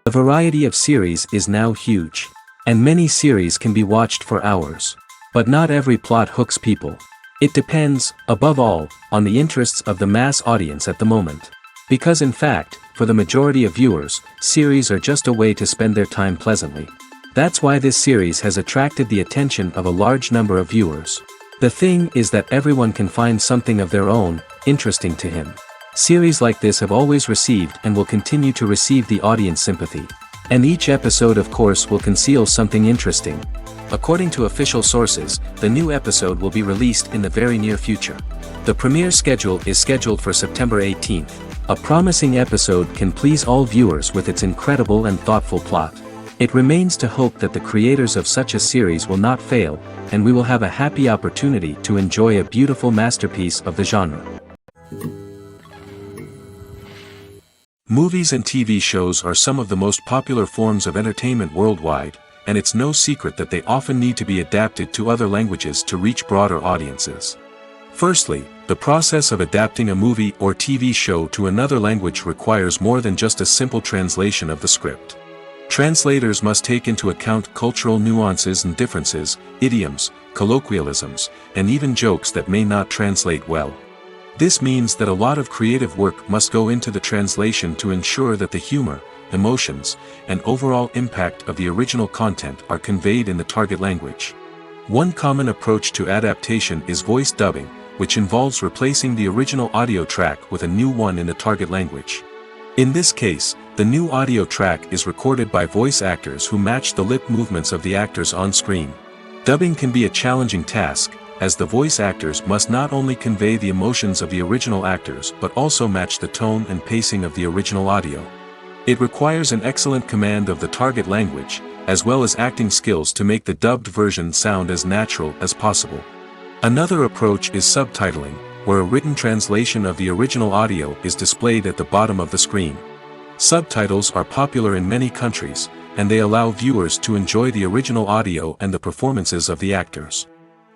The variety of series is now huge. And many series can be watched for hours. But not every plot hooks people. It depends, above all, on the interests of the mass audience at the moment. Because in fact, for the majority of viewers, series are just a way to spend their time pleasantly. That's why this series has attracted the attention of a large number of viewers. The thing is that everyone can find something of their own, interesting to him. Series like this have always received and will continue to receive the audience sympathy. And each episode of course will conceal something interesting. According to official sources, the new episode will be released in the very near future. The premiere schedule is scheduled for September 18th. A promising episode can please all viewers with its incredible and thoughtful plot. It remains to hope that the creators of such a series will not fail, and we will have a happy opportunity to enjoy a beautiful masterpiece of the genre. Movies and TV shows are some of the most popular forms of entertainment worldwide, and it's no secret that they often need to be adapted to other languages to reach broader audiences. Firstly, the process of adapting a movie or TV show to another language requires more than just a simple translation of the script. Translators must take into account cultural nuances and differences, idioms, colloquialisms, and even jokes that may not translate well. This means that a lot of creative work must go into the translation to ensure that the humor, emotions, and overall impact of the original content are conveyed in the target language. One common approach to adaptation is voice dubbing, which involves replacing the original audio track with a new one in the target language. In this case, the new audio track is recorded by voice actors who match the lip movements of the actors on screen. Dubbing can be a challenging task, as the voice actors must not only convey the emotions of the original actors but also match the tone and pacing of the original audio. It requires an excellent command of the target language, as well as acting skills to make the dubbed version sound as natural as possible. Another approach is subtitling, where a written translation of the original audio is displayed at the bottom of the screen. Subtitles are popular in many countries, and they allow viewers to enjoy the original audio and the performances of the actors.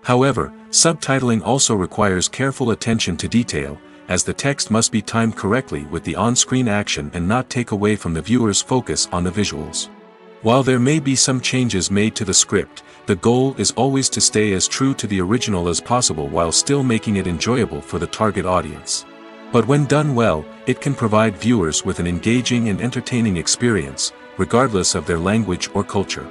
However, subtitling also requires careful attention to detail, as the text must be timed correctly with the on-screen action and not take away from the viewer's focus on the visuals. While there may be some changes made to the script, the goal is always to stay as true to the original as possible while still making it enjoyable for the target audience. But when done well, it can provide viewers with an engaging and entertaining experience, regardless of their language or culture.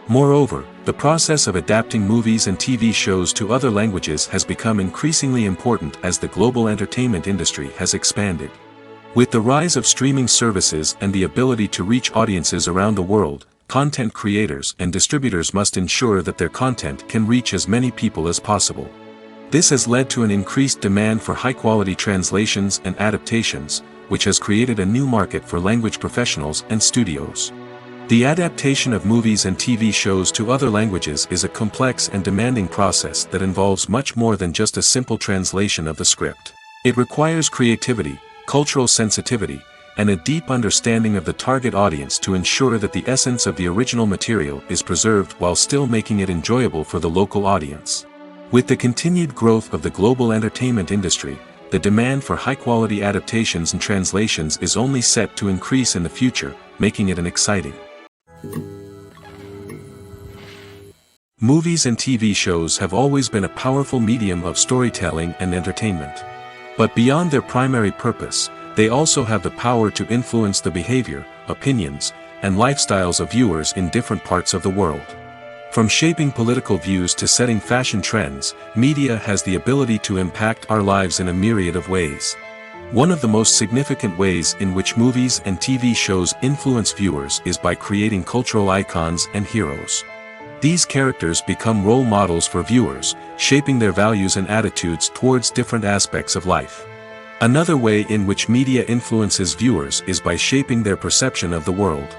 Moreover, the process of adapting movies and TV shows to other languages has become increasingly important as the global entertainment industry has expanded. With the rise of streaming services and the ability to reach audiences around the world, content creators and distributors must ensure that their content can reach as many people as possible. This has led to an increased demand for high-quality translations and adaptations, which has created a new market for language professionals and studios. The adaptation of movies and TV shows to other languages is a complex and demanding process that involves much more than just a simple translation of the script. It requires creativity, cultural sensitivity, and a deep understanding of the target audience to ensure that the essence of the original material is preserved while still making it enjoyable for the local audience. With the continued growth of the global entertainment industry, the demand for high-quality adaptations and translations is only set to increase in the future, making it an exciting. Movies and TV shows have always been a powerful medium of storytelling and entertainment. But beyond their primary purpose, they also have the power to influence the behavior, opinions, and lifestyles of viewers in different parts of the world. From shaping political views to setting fashion trends, media has the ability to impact our lives in a myriad of ways. One of the most significant ways in which movies and TV shows influence viewers is by creating cultural icons and heroes. These characters become role models for viewers, shaping their values and attitudes towards different aspects of life. Another way in which media influences viewers is by shaping their perception of the world.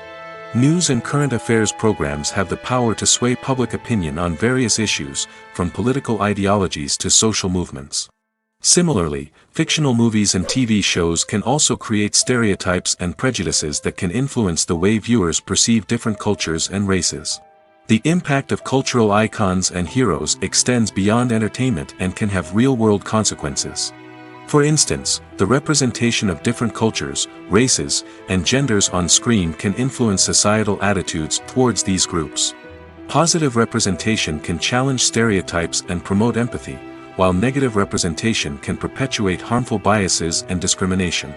News and current affairs programs have the power to sway public opinion on various issues, from political ideologies to social movements. Similarly, fictional movies and TV shows can also create stereotypes and prejudices that can influence the way viewers perceive different cultures and races. The impact of cultural icons and heroes extends beyond entertainment and can have real-world consequences. For instance, the representation of different cultures, races, and genders on screen can influence societal attitudes towards these groups. Positive representation can challenge stereotypes and promote empathy, while negative representation can perpetuate harmful biases and discrimination.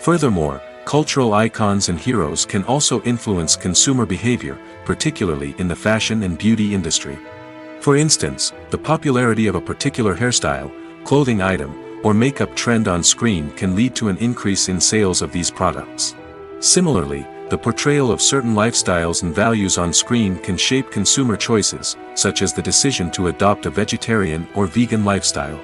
Furthermore, cultural icons and heroes can also influence consumer behavior, particularly in the fashion and beauty industry. For instance, the popularity of a particular hairstyle, clothing item, or makeup trend on screen can lead to an increase in sales of these products. Similarly, the portrayal of certain lifestyles and values on screen can shape consumer choices, such as the decision to adopt a vegetarian or vegan lifestyle.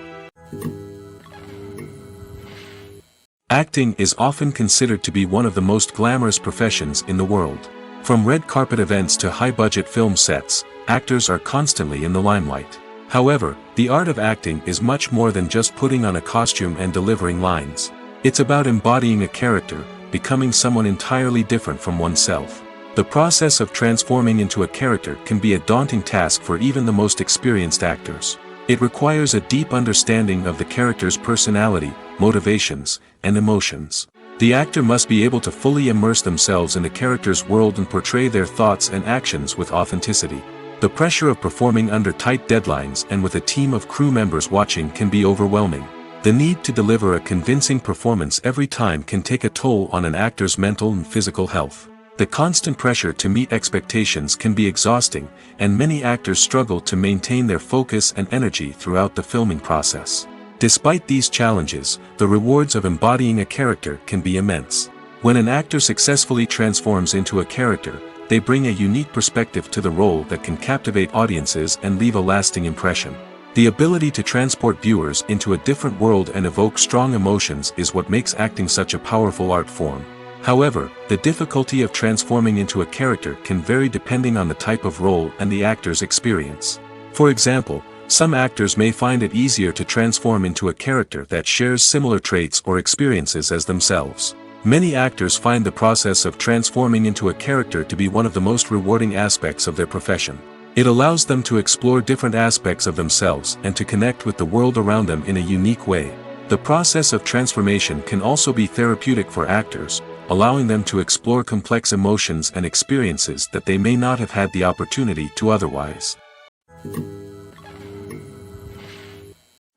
Acting is often considered to be one of the most glamorous professions in the world. From red carpet events to high-budget film sets, actors are constantly in the limelight. However, the art of acting is much more than just putting on a costume and delivering lines. It's about embodying a character, becoming someone entirely different from oneself. The process of transforming into a character can be a daunting task for even the most experienced actors. It requires a deep understanding of the character's personality, motivations, and emotions. The actor must be able to fully immerse themselves in the character's world and portray their thoughts and actions with authenticity. The pressure of performing under tight deadlines and with a team of crew members watching can be overwhelming. The need to deliver a convincing performance every time can take a toll on an actor's mental and physical health. The constant pressure to meet expectations can be exhausting, and many actors struggle to maintain their focus and energy throughout the filming process. Despite these challenges, the rewards of embodying a character can be immense. When an actor successfully transforms into a character, they bring a unique perspective to the role that can captivate audiences and leave a lasting impression. The ability to transport viewers into a different world and evoke strong emotions is what makes acting such a powerful art form. However, the difficulty of transforming into a character can vary depending on the type of role and the actor's experience. For example, some actors may find it easier to transform into a character that shares similar traits or experiences as themselves. Many actors find the process of transforming into a character to be one of the most rewarding aspects of their profession. It allows them to explore different aspects of themselves and to connect with the world around them in a unique way. The process of transformation can also be therapeutic for actors, allowing them to explore complex emotions and experiences that they may not have had the opportunity to otherwise.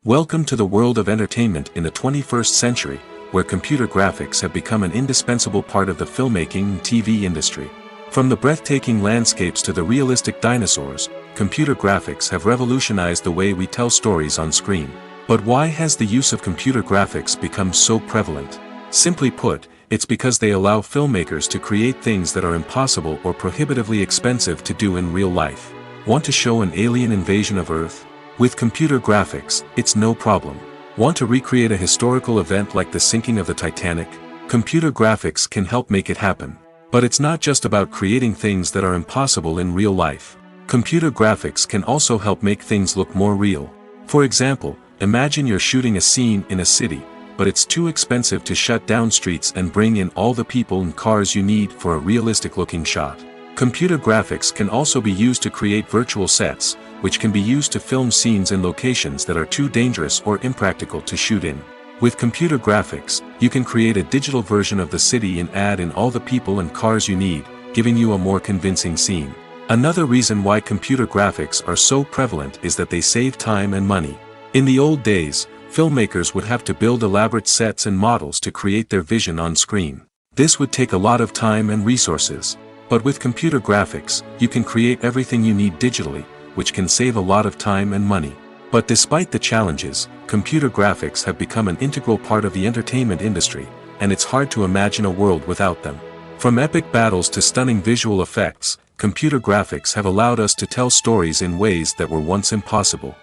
Welcome to the world of entertainment in the 21st century, where computer graphics have become an indispensable part of the filmmaking and TV industry. From the breathtaking landscapes to the realistic dinosaurs, computer graphics have revolutionized the way we tell stories on screen. But why has the use of computer graphics become so prevalent? Simply put, it's because they allow filmmakers to create things that are impossible or prohibitively expensive to do in real life. Want to show an alien invasion of Earth? With computer graphics, it's no problem. Want to recreate a historical event like the sinking of the Titanic? Computer graphics can help make it happen. But it's not just about creating things that are impossible in real life. Computer graphics can also help make things look more real. For example, imagine you're shooting a scene in a city, but it's too expensive to shut down streets and bring in all the people and cars you need for a realistic-looking shot. Computer graphics can also be used to create virtual sets, which can be used to film scenes in locations that are too dangerous or impractical to shoot in. With computer graphics, you can create a digital version of the city and add in all the people and cars you need, giving you a more convincing scene. Another reason why computer graphics are so prevalent is that they save time and money. In the old days, filmmakers would have to build elaborate sets and models to create their vision on screen. This would take a lot of time and resources. But with computer graphics, you can create everything you need digitally, which can save a lot of time and money. But despite the challenges, computer graphics have become an integral part of the entertainment industry, and it's hard to imagine a world without them. From epic battles to stunning visual effects, computer graphics have allowed us to tell stories in ways that were once impossible.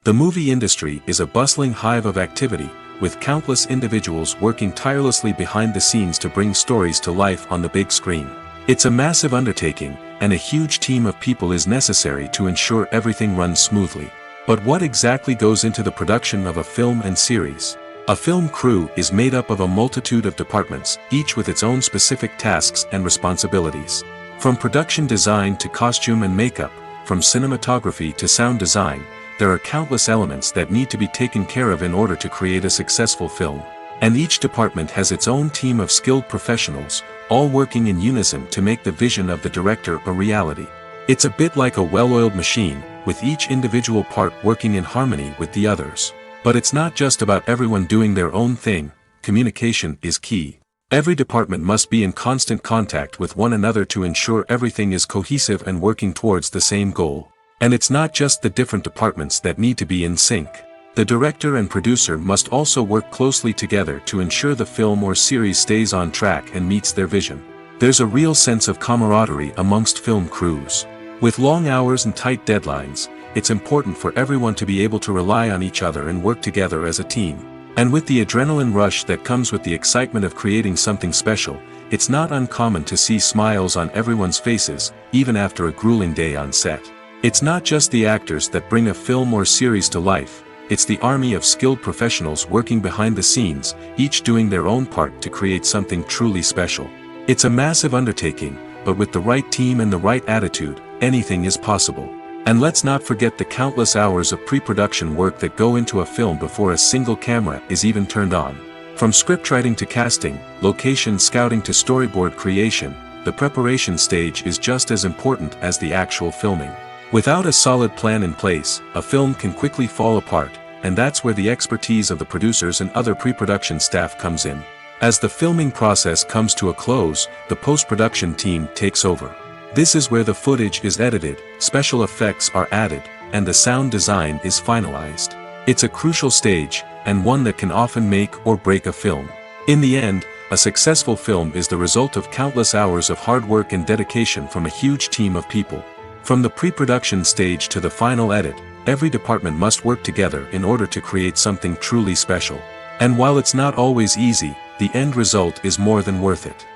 The movie industry is a bustling hive of activity, with countless individuals working tirelessly behind the scenes to bring stories to life on the big screen. It's a massive undertaking, and a huge team of people is necessary to ensure everything runs smoothly. But what exactly goes into the production of a film and series? A film crew is made up of a multitude of departments, each with its own specific tasks and responsibilities. From production design to costume and makeup, from cinematography to sound design, there are countless elements that need to be taken care of in order to create a successful film. And each department has its own team of skilled professionals, all working in unison to make the vision of the director a reality. It's a bit like a well-oiled machine, with each individual part working in harmony with the others. But it's not just about everyone doing their own thing. Communication is key. Every department must be in constant contact with one another to ensure everything is cohesive and working towards the same goal. And it's not just the different departments that need to be in sync. The director and producer must also work closely together to ensure the film or series stays on track and meets their vision. There's a real sense of camaraderie amongst film crews. With long hours and tight deadlines, it's important for everyone to be able to rely on each other and work together as a team. And with the adrenaline rush that comes with the excitement of creating something special, it's not uncommon to see smiles on everyone's faces, even after a grueling day on set. It's not just the actors that bring a film or series to life, it's the army of skilled professionals working behind the scenes, each doing their own part to create something truly special. It's a massive undertaking, but with the right team and the right attitude, anything is possible. And let's not forget the countless hours of pre-production work that go into a film before a single camera is even turned on. From scriptwriting to casting, location scouting to storyboard creation, the preparation stage is just as important as the actual filming. Without a solid plan in place, a film can quickly fall apart, and that's where the expertise of the producers and other pre-production staff comes in. As the filming process comes to a close, the post-production team takes over. This is where the footage is edited, special effects are added, and the sound design is finalized. It's a crucial stage, and one that can often make or break a film. In the end, a successful film is the result of countless hours of hard work and dedication from a huge team of people. From the pre-production stage to the final edit, every department must work together in order to create something truly special. And while it's not always easy, the end result is more than worth it.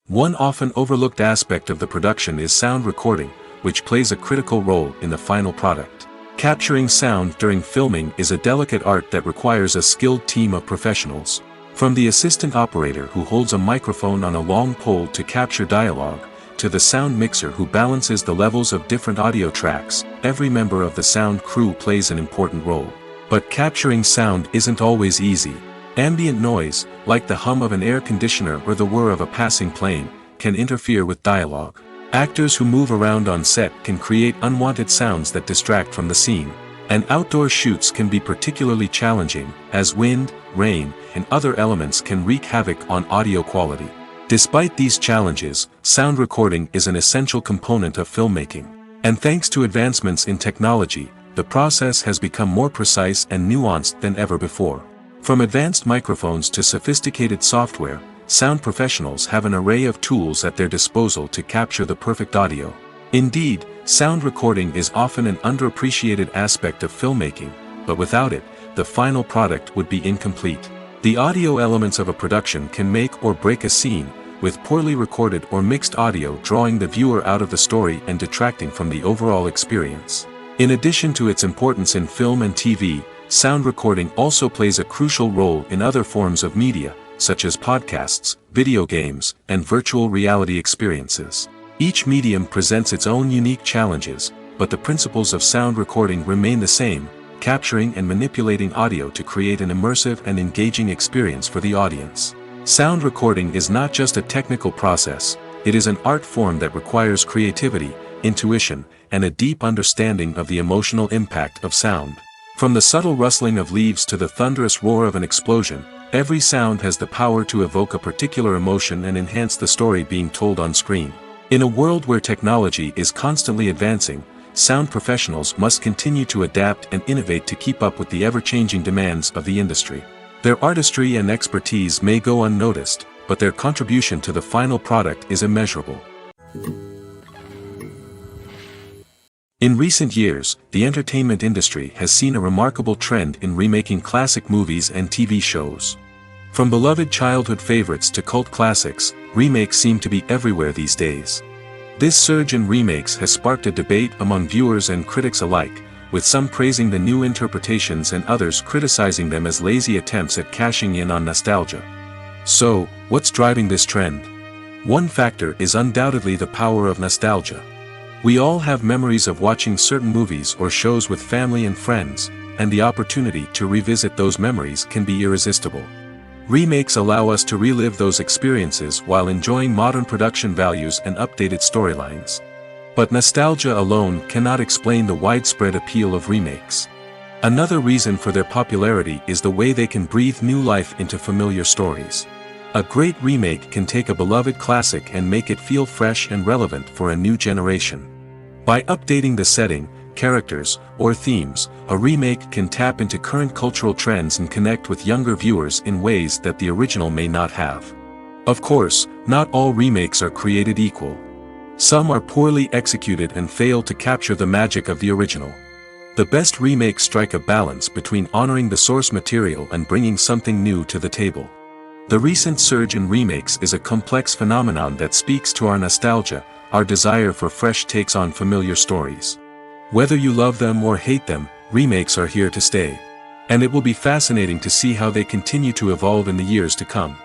One often overlooked aspect of the production is sound recording, which plays a critical role in the final product. Capturing sound during filming is a delicate art that requires a skilled team of professionals. From the assistant operator who holds a microphone on a long pole to capture dialogue, to the sound mixer who balances the levels of different audio tracks, every member of the sound crew plays an important role. But capturing sound isn't always easy. Ambient noise, like the hum of an air conditioner or the whir of a passing plane, can interfere with dialogue. Actors who move around on set can create unwanted sounds that distract from the scene. And outdoor shoots can be particularly challenging, as wind, rain, and other elements can wreak havoc on audio quality. Despite these challenges, sound recording is an essential component of filmmaking. And thanks to advancements in technology, the process has become more precise and nuanced than ever before. From advanced microphones to sophisticated software, sound professionals have an array of tools at their disposal to capture the perfect audio. Indeed, sound recording is often an underappreciated aspect of filmmaking, but without it, the final product would be incomplete. The audio elements of a production can make or break a scene, with poorly recorded or mixed audio drawing the viewer out of the story and detracting from the overall experience. In addition to its importance in film and TV, sound recording also plays a crucial role in other forms of media, such as podcasts, video games, and virtual reality experiences. Each medium presents its own unique challenges, but the principles of sound recording remain the same, capturing and manipulating audio to create an immersive and engaging experience for the audience. Sound recording is not just a technical process, it is an art form that requires creativity, intuition, and a deep understanding of the emotional impact of sound. From the subtle rustling of leaves to the thunderous roar of an explosion, every sound has the power to evoke a particular emotion and enhance the story being told on screen. In a world where technology is constantly advancing, sound professionals must continue to adapt and innovate to keep up with the ever-changing demands of the industry. Their artistry and expertise may go unnoticed, but their contribution to the final product is immeasurable. In recent years, the entertainment industry has seen a remarkable trend in remaking classic movies and TV shows. From beloved childhood favorites to cult classics, remakes seem to be everywhere these days. This surge in remakes has sparked a debate among viewers and critics alike, with some praising the new interpretations and others criticizing them as lazy attempts at cashing in on nostalgia. So, what's driving this trend? One factor is undoubtedly the power of nostalgia. We all have memories of watching certain movies or shows with family and friends, and the opportunity to revisit those memories can be irresistible. Remakes allow us to relive those experiences while enjoying modern production values and updated storylines. But nostalgia alone cannot explain the widespread appeal of remakes. Another reason for their popularity is the way they can breathe new life into familiar stories. A great remake can take a beloved classic and make it feel fresh and relevant for a new generation. By updating the setting, characters, or themes, a remake can tap into current cultural trends and connect with younger viewers in ways that the original may not have. Of course, not all remakes are created equal. Some are poorly executed and fail to capture the magic of the original. The best remakes strike a balance between honoring the source material and bringing something new to the table. The recent surge in remakes is a complex phenomenon that speaks to our nostalgia, our desire for fresh takes on familiar stories. Whether you love them or hate them, remakes are here to stay. And it will be fascinating to see how they continue to evolve in the years to come.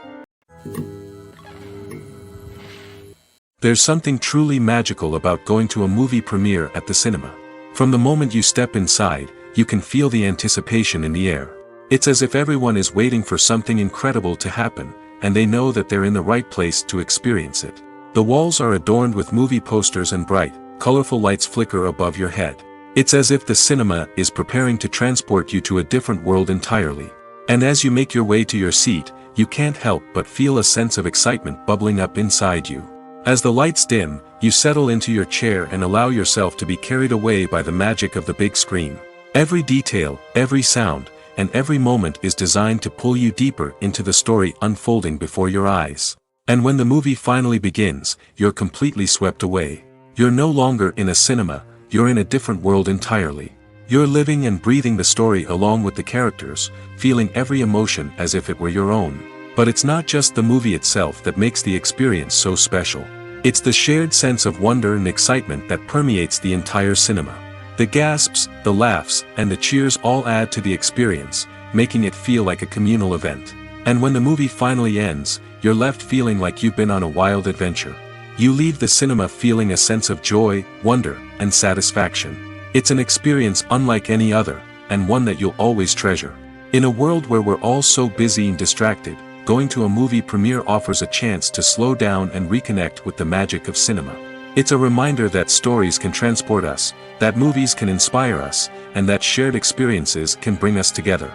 There's something truly magical about going to a movie premiere at the cinema. From the moment you step inside, you can feel the anticipation in the air. It's as if everyone is waiting for something incredible to happen, and they know that they're in the right place to experience it. The walls are adorned with movie posters and bright, colorful lights flicker above your head. It's as if the cinema is preparing to transport you to a different world entirely. And as you make your way to your seat, you can't help but feel a sense of excitement bubbling up inside you. As the lights dim, you settle into your chair and allow yourself to be carried away by the magic of the big screen. Every detail, every sound, and every moment is designed to pull you deeper into the story unfolding before your eyes. And when the movie finally begins, you're completely swept away. You're no longer in a cinema, you're in a different world entirely. You're living and breathing the story along with the characters, feeling every emotion as if it were your own. But it's not just the movie itself that makes the experience so special. It's the shared sense of wonder and excitement that permeates the entire cinema. The gasps, the laughs, and the cheers all add to the experience, making it feel like a communal event. And when the movie finally ends, you're left feeling like you've been on a wild adventure. You leave the cinema feeling a sense of joy, wonder, and satisfaction. It's an experience unlike any other, and one that you'll always treasure. In a world where we're all so busy and distracted, going to a movie premiere offers a chance to slow down and reconnect with the magic of cinema. It's a reminder that stories can transport us, that movies can inspire us, and that shared experiences can bring us together.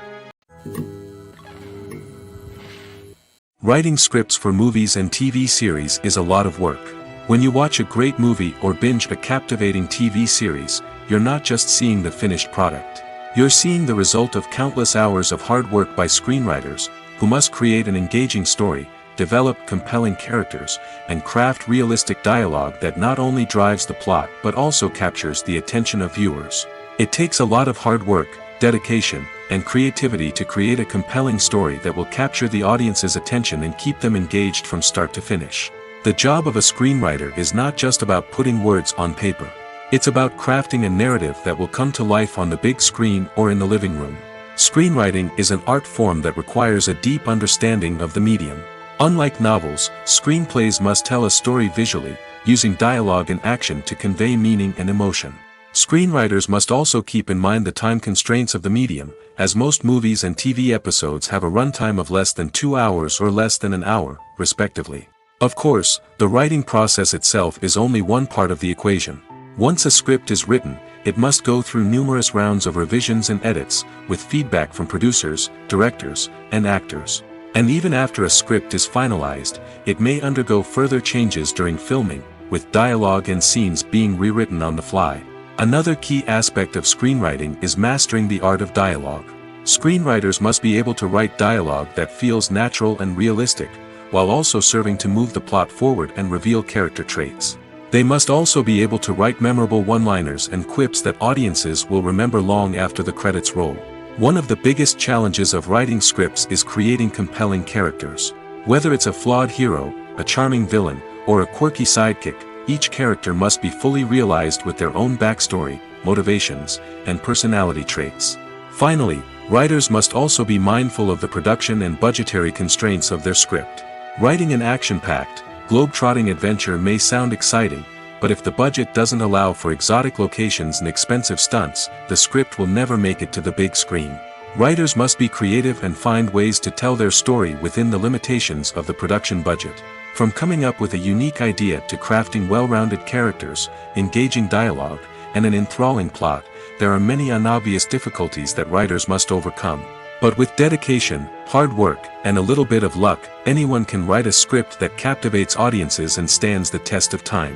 Writing scripts for movies and TV series is a lot of work. When you watch a great movie or binge a captivating TV series, you're not just seeing the finished product. You're seeing the result of countless hours of hard work by screenwriters, who must create an engaging story, develop compelling characters, and craft realistic dialogue that not only drives the plot but also captures the attention of viewers. It takes a lot of hard work, dedication, and creativity to create a compelling story that will capture the audience's attention and keep them engaged from start to finish. The job of a screenwriter is not just about putting words on paper. It's about crafting a narrative that will come to life on the big screen or in the living room. Screenwriting is an art form that requires a deep understanding of the medium. Unlike novels, screenplays must tell a story visually, using dialogue and action to convey meaning and emotion. Screenwriters must also keep in mind the time constraints of the medium, as most movies and TV episodes have a runtime of less than 2 hours or less than an hour, respectively. Of course, the writing process itself is only one part of the equation. Once a script is written, it must go through numerous rounds of revisions and edits, with feedback from producers, directors, and actors. And even after a script is finalized, it may undergo further changes during filming, with dialogue and scenes being rewritten on the fly. Another key aspect of screenwriting is mastering the art of dialogue. Screenwriters must be able to write dialogue that feels natural and realistic, while also serving to move the plot forward and reveal character traits. They must also be able to write memorable one-liners and quips that audiences will remember long after the credits roll. One of the biggest challenges of writing scripts is creating compelling characters. Whether it's a flawed hero, a charming villain, or a quirky sidekick, each character must be fully realized with their own backstory, motivations, and personality traits. Finally, writers must also be mindful of the production and budgetary constraints of their script. Writing an action-packed, globe-trotting adventure may sound exciting, but if the budget doesn't allow for exotic locations and expensive stunts, the script will never make it to the big screen. Writers must be creative and find ways to tell their story within the limitations of the production budget. From coming up with a unique idea to crafting well-rounded characters, engaging dialogue, and an enthralling plot, there are many unobvious difficulties that writers must overcome. But with dedication, hard work, and a little bit of luck, anyone can write a script that captivates audiences and stands the test of time.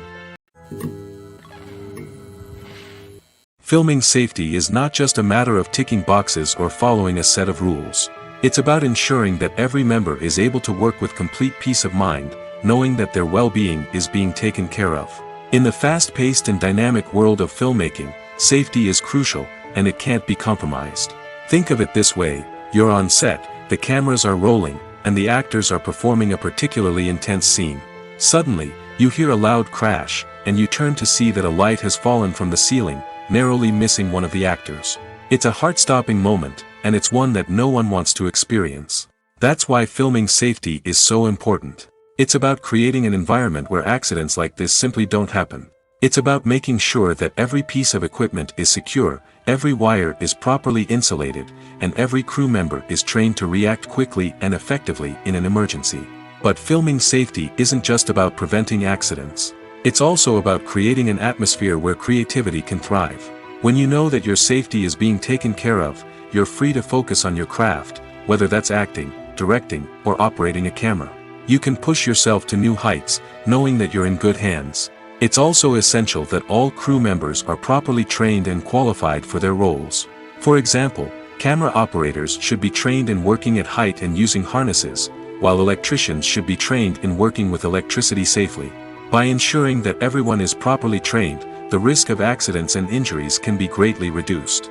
Filming safety is not just a matter of ticking boxes or following a set of rules. It's about ensuring that every member is able to work with complete peace of mind, knowing that their well-being is being taken care of. In the fast-paced and dynamic world of filmmaking, safety is crucial, and it can't be compromised. Think of it this way: you're on set, the cameras are rolling, and the actors are performing a particularly intense scene. Suddenly, you hear a loud crash, and you turn to see that a light has fallen from the ceiling, narrowly missing one of the actors. It's a heart-stopping moment, and it's one that no one wants to experience. That's why filming safety is so important. It's about creating an environment where accidents like this simply don't happen. It's about making sure that every piece of equipment is secure, every wire is properly insulated, and every crew member is trained to react quickly and effectively in an emergency. But filming safety isn't just about preventing accidents. It's also about creating an atmosphere where creativity can thrive. When you know that your safety is being taken care of, you're free to focus on your craft, whether that's acting, directing, or operating a camera. You can push yourself to new heights, knowing that you're in good hands. It's also essential that all crew members are properly trained and qualified for their roles. For example, camera operators should be trained in working at height and using harnesses, while electricians should be trained in working with electricity safely. By ensuring that everyone is properly trained, the risk of accidents and injuries can be greatly reduced.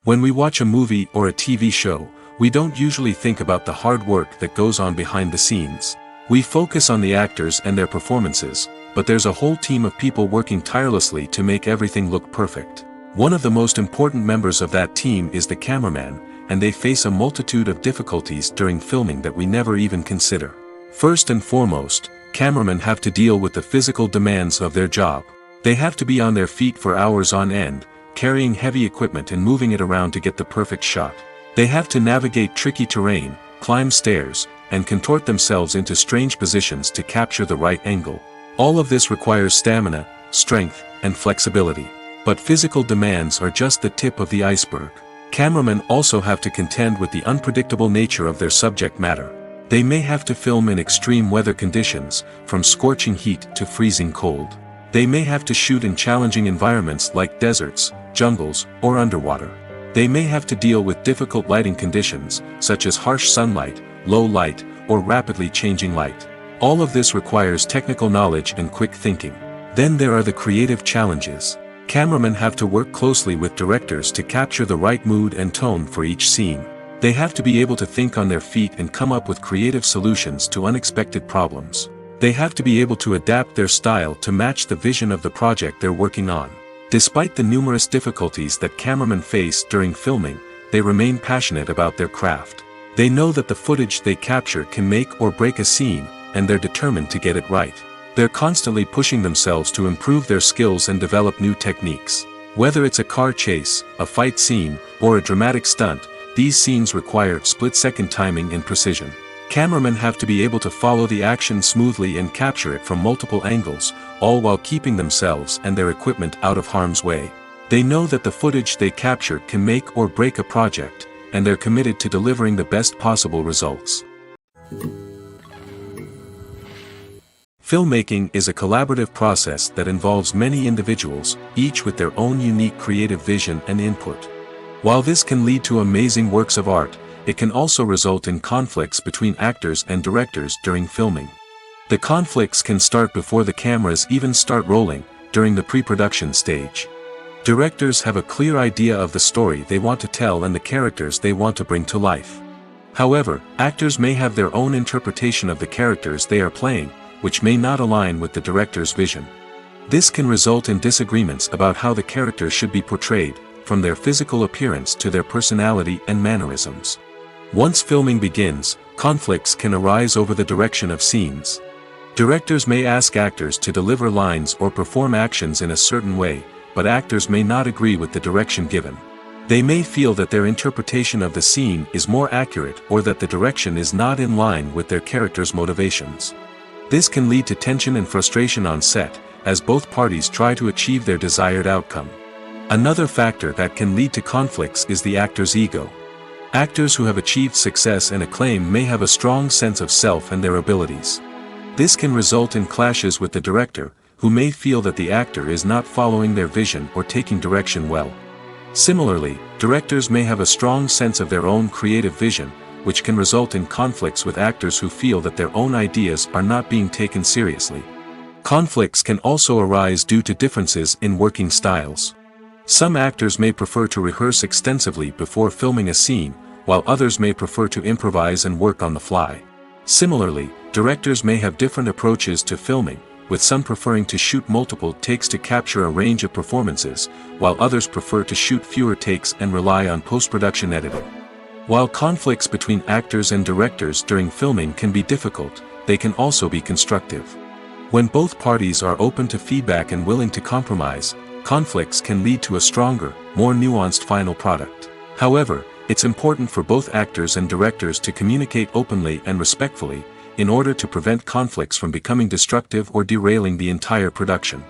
When we watch a movie or a TV show, we don't usually think about the hard work that goes on behind the scenes. We focus on the actors and their performances, but there's a whole team of people working tirelessly to make everything look perfect. One of the most important members of that team is the cameraman, and they face a multitude of difficulties during filming that we never even consider. First and foremost, cameramen have to deal with the physical demands of their job. They have to be on their feet for hours on end, carrying heavy equipment and moving it around to get the perfect shot. They have to navigate tricky terrain, climb stairs, and contort themselves into strange positions to capture the right angle. All of this requires stamina, strength, and flexibility. But physical demands are just the tip of the iceberg. Cameramen also have to contend with the unpredictable nature of their subject matter. They may have to film in extreme weather conditions, from scorching heat to freezing cold. They may have to shoot in challenging environments like deserts, jungles, or underwater. They may have to deal with difficult lighting conditions, such as harsh sunlight, low light, or rapidly changing light. All of this requires technical knowledge and quick thinking. Then there are the creative challenges. Cameramen have to work closely with directors to capture the right mood and tone for each scene. They have to be able to think on their feet and come up with creative solutions to unexpected problems. They have to be able to adapt their style to match the vision of the project they're working on. Despite the numerous difficulties that cameramen face during filming, they remain passionate about their craft. They know that the footage they capture can make or break a scene, and they're determined to get it right. They're constantly pushing themselves to improve their skills and develop new techniques. Whether it's a car chase, a fight scene, or a dramatic stunt, these scenes require split-second timing and precision. Cameramen have to be able to follow the action smoothly and capture it from multiple angles, all while keeping themselves and their equipment out of harm's way. They know that the footage they capture can make or break a project, and they're committed to delivering the best possible results. Filmmaking is a collaborative process that involves many individuals, each with their own unique creative vision and input. While this can lead to amazing works of art, it can also result in conflicts between actors and directors during filming. The conflicts can start before the cameras even start rolling, during the pre-production stage. Directors have a clear idea of the story they want to tell and the characters they want to bring to life. However, actors may have their own interpretation of the characters they are playing, which may not align with the director's vision. This can result in disagreements about how the characters should be portrayed, from their physical appearance to their personality and mannerisms. Once filming begins, conflicts can arise over the direction of scenes. Directors may ask actors to deliver lines or perform actions in a certain way, but actors may not agree with the direction given. They may feel that their interpretation of the scene is more accurate or that the direction is not in line with their character's motivations. This can lead to tension and frustration on set, as both parties try to achieve their desired outcome. Another factor that can lead to conflicts is the actor's ego. Actors who have achieved success and acclaim may have a strong sense of self and their abilities. This can result in clashes with the director, who may feel that the actor is not following their vision or taking direction well. Similarly, directors may have a strong sense of their own creative vision, which can result in conflicts with actors who feel that their own ideas are not being taken seriously. Conflicts can also arise due to differences in working styles. Some actors may prefer to rehearse extensively before filming a scene, while others may prefer to improvise and work on the fly. Similarly, directors may have different approaches to filming, with some preferring to shoot multiple takes to capture a range of performances, while others prefer to shoot fewer takes and rely on post-production editing. While conflicts between actors and directors during filming can be difficult, they can also be constructive. When both parties are open to feedback and willing to compromise, conflicts can lead to a stronger, more nuanced final product. However, it's important for both actors and directors to communicate openly and respectfully, in order to prevent conflicts from becoming destructive or derailing the entire production.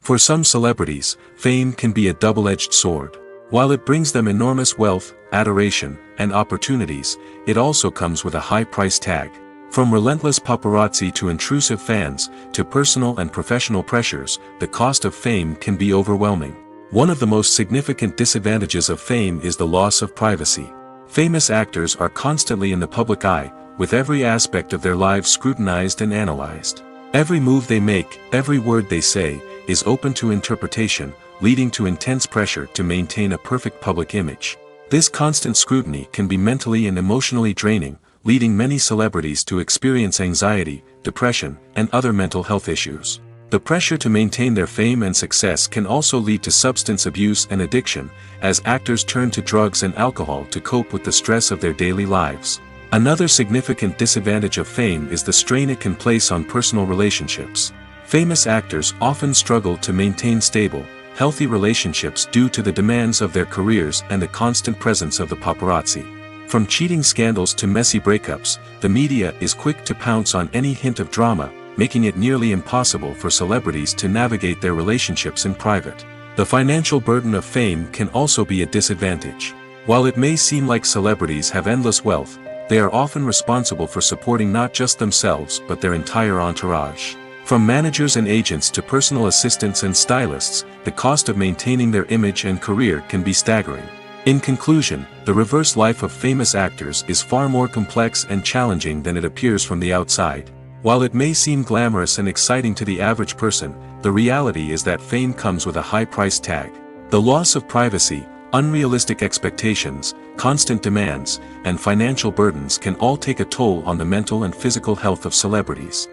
For some celebrities, fame can be a double-edged sword. While it brings them enormous wealth, adoration, and opportunities, it also comes with a high price tag. From relentless paparazzi to intrusive fans, to personal and professional pressures, the cost of fame can be overwhelming. One of the most significant disadvantages of fame is the loss of privacy. Famous actors are constantly in the public eye, with every aspect of their lives scrutinized and analyzed. Every move they make, every word they say, is open to interpretation, leading to intense pressure to maintain a perfect public image. This constant scrutiny can be mentally and emotionally draining, leading many celebrities to experience anxiety, depression, and other mental health issues. The pressure to maintain their fame and success can also lead to substance abuse and addiction, as actors turn to drugs and alcohol to cope with the stress of their daily lives. Another significant disadvantage of fame is the strain it can place on personal relationships. Famous actors often struggle to maintain stable, healthy relationships due to the demands of their careers and the constant presence of the paparazzi. From cheating scandals to messy breakups, the media is quick to pounce on any hint of drama, making it nearly impossible for celebrities to navigate their relationships in private. The financial burden of fame can also be a disadvantage. While it may seem like celebrities have endless wealth, they are often responsible for supporting not just themselves but their entire entourage. From managers and agents to personal assistants and stylists, the cost of maintaining their image and career can be staggering. In conclusion, the reverse life of famous actors is far more complex and challenging than it appears from the outside. While it may seem glamorous and exciting to the average person, the reality is that fame comes with a high price tag. The loss of privacy, unrealistic expectations, constant demands, and financial burdens can all take a toll on the mental and physical health of celebrities.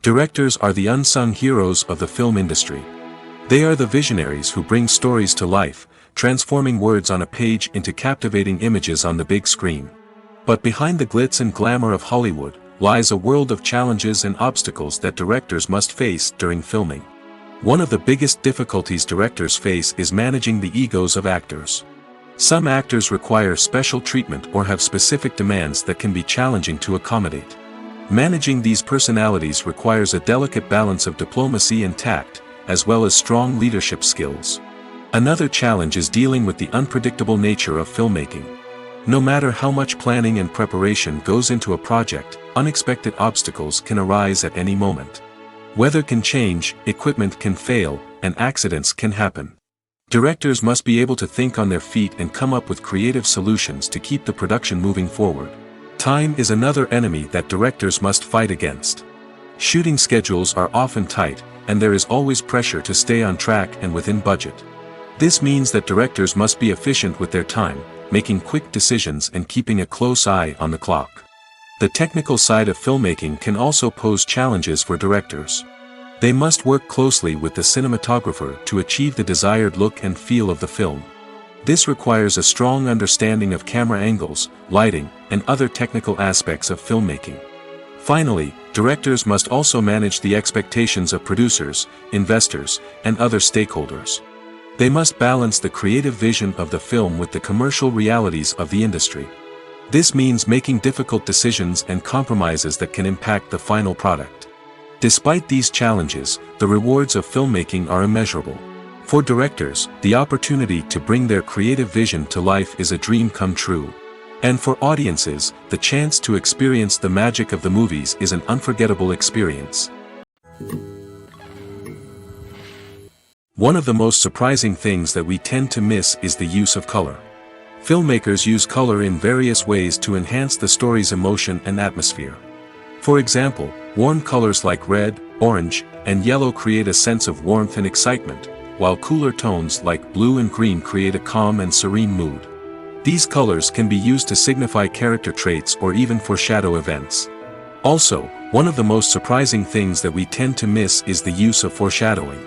Directors are the unsung heroes of the film industry. They are the visionaries who bring stories to life, transforming words on a page into captivating images on the big screen. But behind the glitz and glamour of Hollywood, lies a world of challenges and obstacles that directors must face during filming. One of the biggest difficulties directors face is managing the egos of actors. Some actors require special treatment or have specific demands that can be challenging to accommodate. Managing these personalities requires a delicate balance of diplomacy and tact, as well as strong leadership skills. Another challenge is dealing with the unpredictable nature of filmmaking. No matter how much planning and preparation goes into a project, unexpected obstacles can arise at any moment. Weather can change, equipment can fail, and accidents can happen. Directors must be able to think on their feet and come up with creative solutions to keep the production moving forward. Time is another enemy that directors must fight against. Shooting schedules are often tight, and there is always pressure to stay on track and within budget. This means that directors must be efficient with their time, making quick decisions and keeping a close eye on the clock. The technical side of filmmaking can also pose challenges for directors. They must work closely with the cinematographer to achieve the desired look and feel of the film. This requires a strong understanding of camera angles, lighting, and other technical aspects of filmmaking. Finally, directors must also manage the expectations of producers, investors, and other stakeholders. They must balance the creative vision of the film with the commercial realities of the industry. This means making difficult decisions and compromises that can impact the final product. Despite these challenges, the rewards of filmmaking are immeasurable. For directors, the opportunity to bring their creative vision to life is a dream come true. And for audiences, the chance to experience the magic of the movies is an unforgettable experience. One of the most surprising things that we tend to miss is the use of color. Filmmakers use color in various ways to enhance the story's emotion and atmosphere. For example, warm colors like red, orange, and yellow create a sense of warmth and excitement, while cooler tones like blue and green create a calm and serene mood. These colors can be used to signify character traits or even foreshadow events. Also, one of the most surprising things that we tend to miss is the use of foreshadowing.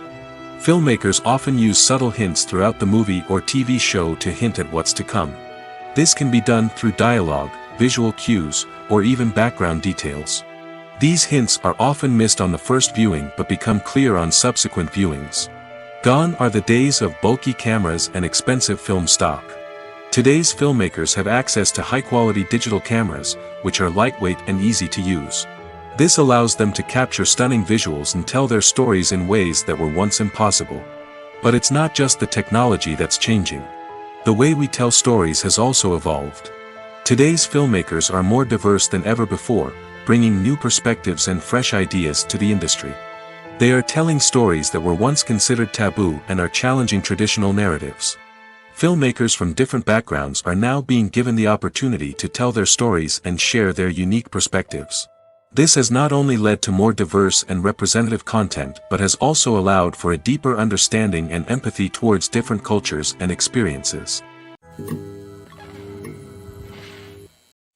Filmmakers often use subtle hints throughout the movie or TV show to hint at what's to come. This can be done through dialogue, visual cues, or even background details. These hints are often missed on the first viewing but become clear on subsequent viewings. Gone are the days of bulky cameras and expensive film stock. Today's filmmakers have access to high-quality digital cameras, which are lightweight and easy to use. This allows them to capture stunning visuals and tell their stories in ways that were once impossible. But it's not just the technology that's changing. The way we tell stories has also evolved. Today's filmmakers are more diverse than ever before, bringing new perspectives and fresh ideas to the industry. They are telling stories that were once considered taboo and are challenging traditional narratives. Filmmakers from different backgrounds are now being given the opportunity to tell their stories and share their unique perspectives. This has not only led to more diverse and representative content but has also allowed for a deeper understanding and empathy towards different cultures and experiences.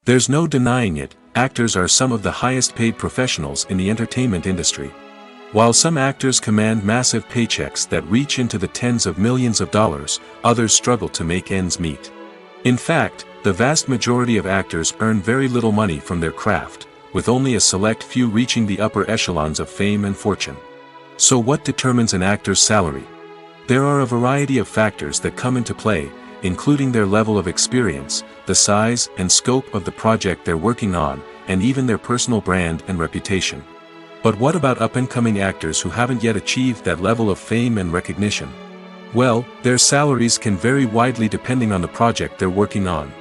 There's no denying it, actors are some of the highest paid professionals in the entertainment industry. While some actors command massive paychecks that reach into the tens of millions of dollars, others struggle to make ends meet. In fact, the vast majority of actors earn very little money from their craft, with only a select few reaching the upper echelons of fame and fortune. So what determines an actor's salary? There are a variety of factors that come into play, including their level of experience, the size and scope of the project they're working on, and even their personal brand and reputation. But what about up-and-coming actors who haven't yet achieved that level of fame and recognition? Well, their salaries can vary widely depending on the project they're working on.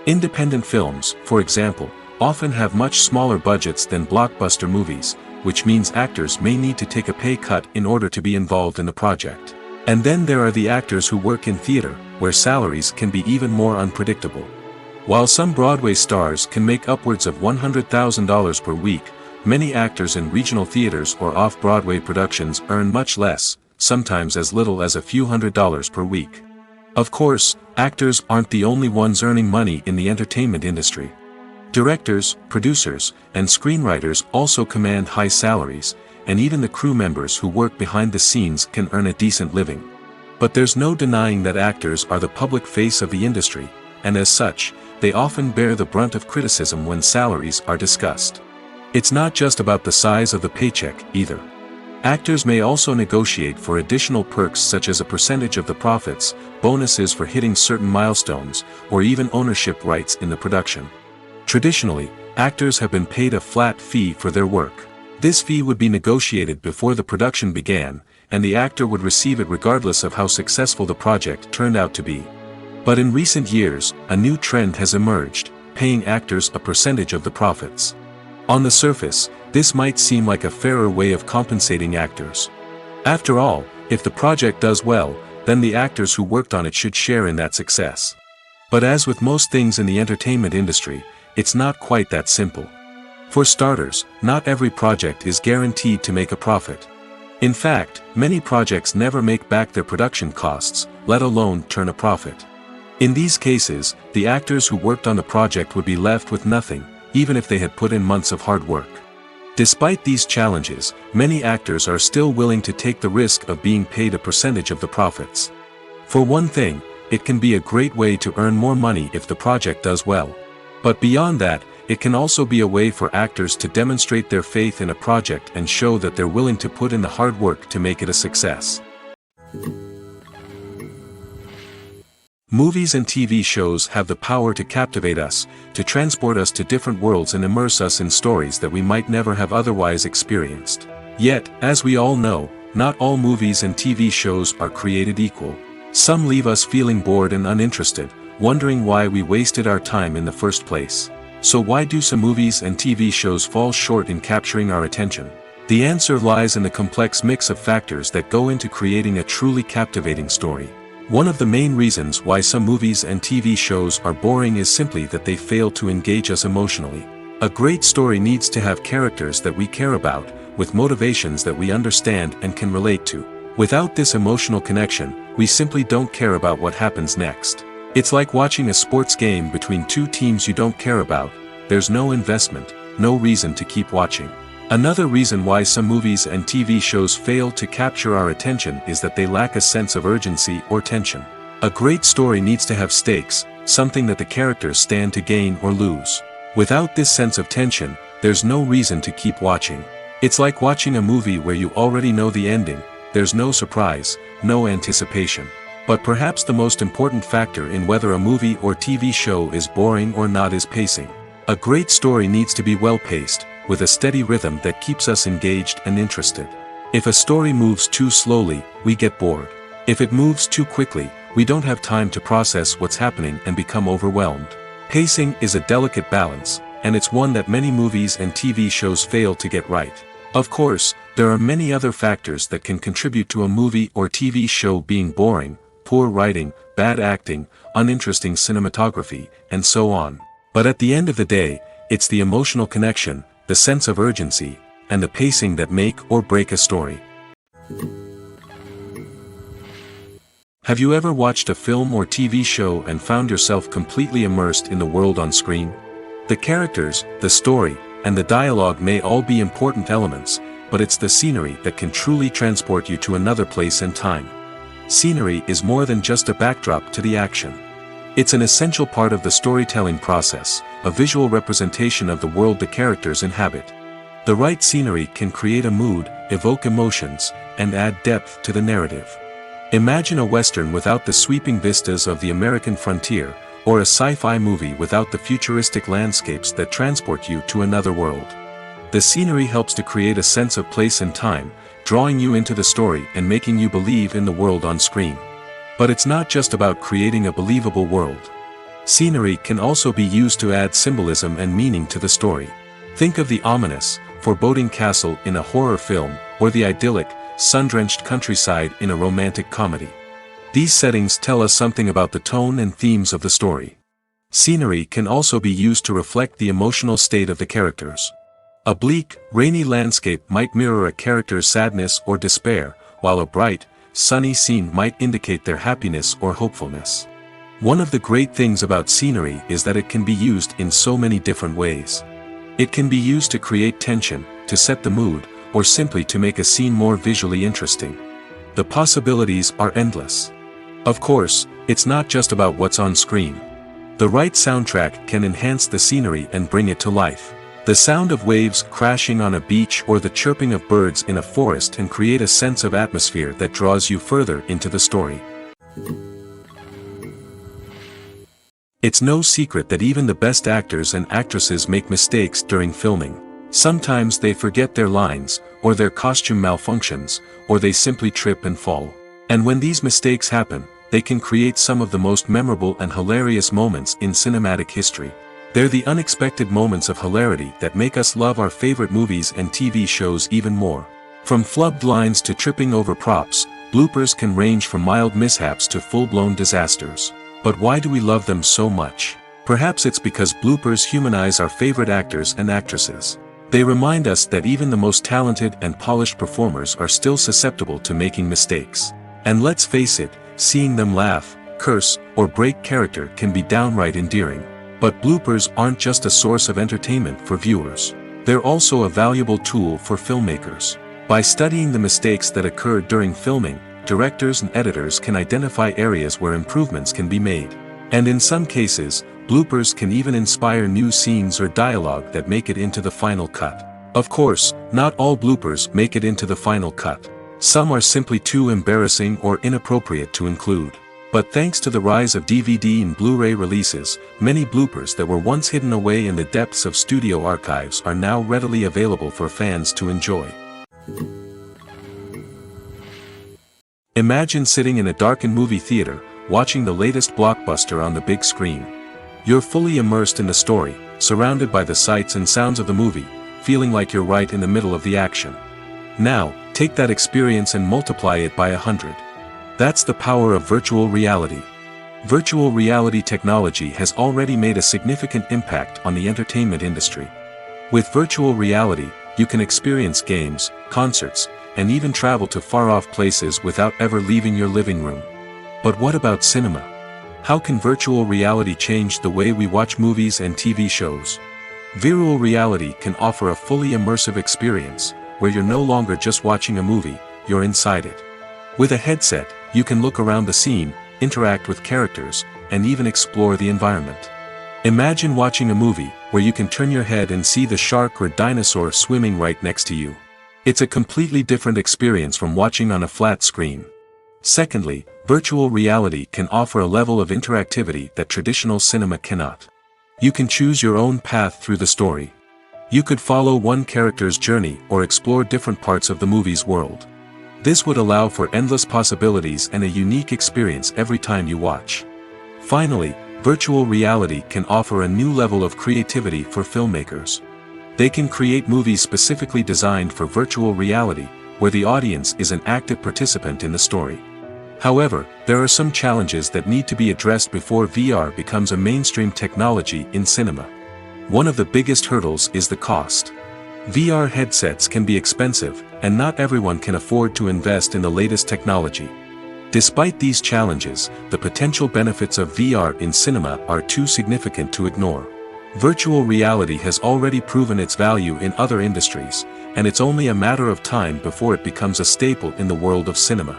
Independent films, for example, often have much smaller budgets than blockbuster movies, which means actors may need to take a pay cut in order to be involved in the project. And then there are the actors who work in theater, where salaries can be even more unpredictable. While some Broadway stars can make upwards of $100,000 per week, many actors in regional theaters or off-Broadway productions earn much less, sometimes as little as a few $100s per week. Of course, actors aren't the only ones earning money in the entertainment industry. Directors, producers, and screenwriters also command high salaries, and even the crew members who work behind the scenes can earn a decent living. But there's no denying that actors are the public face of the industry, and as such, they often bear the brunt of criticism when salaries are discussed. It's not just about the size of the paycheck, either. Actors may also negotiate for additional perks such as a percentage of the profits, bonuses for hitting certain milestones, or even ownership rights in the production. Traditionally, actors have been paid a flat fee for their work. This fee would be negotiated before the production began, and the actor would receive it regardless of how successful the project turned out to be. But in recent years, a new trend has emerged, paying actors a percentage of the profits. On the surface, this might seem like a fairer way of compensating actors. After all, if the project does well, then the actors who worked on it should share in that success. But as with most things in the entertainment industry, it's not quite that simple. For starters, not every project is guaranteed to make a profit. In fact, many projects never make back their production costs, let alone turn a profit. In these cases, the actors who worked on the project would be left with nothing, even if they had put in months of hard work. Despite these challenges, many actors are still willing to take the risk of being paid a percentage of the profits. For one thing, it can be a great way to earn more money if the project does well. But beyond that, it can also be a way for actors to demonstrate their faith in a project and show that they're willing to put in the hard work to make it a success. Movies and TV shows have the power to captivate us, to transport us to different worlds and immerse us in stories that we might never have otherwise experienced. Yet, as we all know, not all movies and TV shows are created equal. Some leave us feeling bored and uninterested, wondering why we wasted our time in the first place. So why do some movies and TV shows fall short in capturing our attention? The answer lies in the complex mix of factors that go into creating a truly captivating story. One of the main reasons why some movies and TV shows are boring is simply that they fail to engage us emotionally. A great story needs to have characters that we care about, with motivations that we understand and can relate to. Without this emotional connection, we simply don't care about what happens next. It's like watching a sports game between two teams you don't care about. There's no investment, no reason to keep watching. Another reason why some movies and TV shows fail to capture our attention is that they lack a sense of urgency or tension. A great story needs to have stakes, something that the characters stand to gain or lose. Without this sense of tension, there's no reason to keep watching. It's like watching a movie where you already know the ending. There's no surprise, no anticipation. But perhaps the most important factor in whether a movie or TV show is boring or not is pacing. A great story needs to be well-paced, with a steady rhythm that keeps us engaged and interested. If a story moves too slowly, we get bored. If it moves too quickly, we don't have time to process what's happening and become overwhelmed. Pacing is a delicate balance, and it's one that many movies and TV shows fail to get right. Of course, there are many other factors that can contribute to a movie or TV show being boring: poor writing, bad acting, uninteresting cinematography, and so on. But at the end of the day, it's the emotional connection, the sense of urgency, and the pacing that make or break a story. Have you ever watched a film or TV show and found yourself completely immersed in the world on screen? The characters, the story, and the dialogue may all be important elements, but it's the scenery that can truly transport you to another place and time. Scenery is more than just a backdrop to the action. It's an essential part of the storytelling process, a visual representation of the world the characters inhabit. The right scenery can create a mood, evoke emotions, and add depth to the narrative. Imagine a Western without the sweeping vistas of the American frontier, or a sci-fi movie without the futuristic landscapes that transport you to another world. The scenery helps to create a sense of place and time, drawing you into the story and making you believe in the world on screen. But it's not just about creating a believable world. Scenery can also be used to add symbolism and meaning to the story. Think of the ominous, foreboding castle in a horror film, or the idyllic, sun-drenched countryside in a romantic comedy. These settings tell us something about the tone and themes of the story. Scenery can also be used to reflect the emotional state of the characters. A bleak, rainy landscape might mirror a character's sadness or despair, while a bright, sunny scene might indicate their happiness or hopefulness. One of the great things about scenery is that it can be used in so many different ways. It can be used to create tension, to set the mood, or simply to make a scene more visually interesting. The possibilities are endless. Of course, it's not just about what's on screen. The right soundtrack can enhance the scenery and bring it to life. The sound of waves crashing on a beach or the chirping of birds in a forest can create a sense of atmosphere that draws you further into the story. It's no secret that even the best actors and actresses make mistakes during filming. Sometimes they forget their lines, or their costume malfunctions, or they simply trip and fall. And when these mistakes happen, they can create some of the most memorable and hilarious moments in cinematic history. They're the unexpected moments of hilarity that make us love our favorite movies and TV shows even more. From flubbed lines to tripping over props, bloopers can range from mild mishaps to full-blown disasters. But why do we love them so much? Perhaps it's because bloopers humanize our favorite actors and actresses. They remind us that even the most talented and polished performers are still susceptible to making mistakes. And let's face it, seeing them laugh, curse, or break character can be downright endearing. But bloopers aren't just a source of entertainment for viewers. They're also a valuable tool for filmmakers. By studying the mistakes that occurred during filming, directors and editors can identify areas where improvements can be made. And in some cases, bloopers can even inspire new scenes or dialogue that make it into the final cut. Of course, not all bloopers make it into the final cut. Some are simply too embarrassing or inappropriate to include. But thanks to the rise of DVD and Blu-ray releases, many bloopers that were once hidden away in the depths of studio archives are now readily available for fans to enjoy. Imagine sitting in a darkened movie theater, watching the latest blockbuster on the big screen. You're fully immersed in the story, surrounded by the sights and sounds of the movie, feeling like you're right in the middle of the action. Now, take that experience and multiply it by 100. That's the power of virtual reality. Virtual reality technology has already made a significant impact on the entertainment industry. With virtual reality, you can experience games, concerts, and even travel to far-off places without ever leaving your living room. But what about cinema? How can virtual reality change the way we watch movies and TV shows? Virtual reality can offer a fully immersive experience, where you're no longer just watching a movie, you're inside it. With a headset, you can look around the scene, interact with characters, and even explore the environment. Imagine watching a movie where you can turn your head and see the shark or dinosaur swimming right next to you. It's a completely different experience from watching on a flat screen. Secondly, virtual reality can offer a level of interactivity that traditional cinema cannot. You can choose your own path through the story. You could follow one character's journey or explore different parts of the movie's world. This would allow for endless possibilities and a unique experience every time you watch. Finally, virtual reality can offer a new level of creativity for filmmakers. They can create movies specifically designed for virtual reality, where the audience is an active participant in the story. However, there are some challenges that need to be addressed before VR becomes a mainstream technology in cinema. One of the biggest hurdles is the cost. VR headsets can be expensive, and not everyone can afford to invest in the latest technology. Despite these challenges, the potential benefits of VR in cinema are too significant to ignore. Virtual reality has already proven its value in other industries, and it's only a matter of time before it becomes a staple in the world of cinema.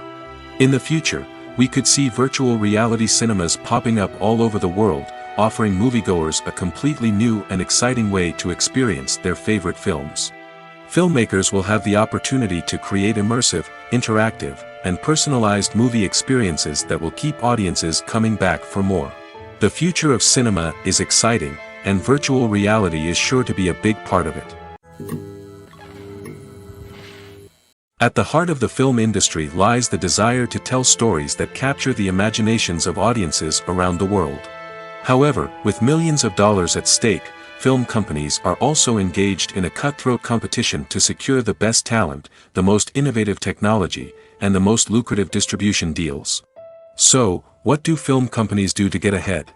In the future, we could see virtual reality cinemas popping up all over the world, offering moviegoers a completely new and exciting way to experience their favorite films. Filmmakers will have the opportunity to create immersive, interactive, and personalized movie experiences that will keep audiences coming back for more. The future of cinema is exciting, and virtual reality is sure to be a big part of it. At the heart of the film industry lies the desire to tell stories that capture the imaginations of audiences around the world. However, with millions of dollars at stake, film companies are also engaged in a cutthroat competition to secure the best talent, the most innovative technology, and the most lucrative distribution deals. So, what do film companies do to get ahead?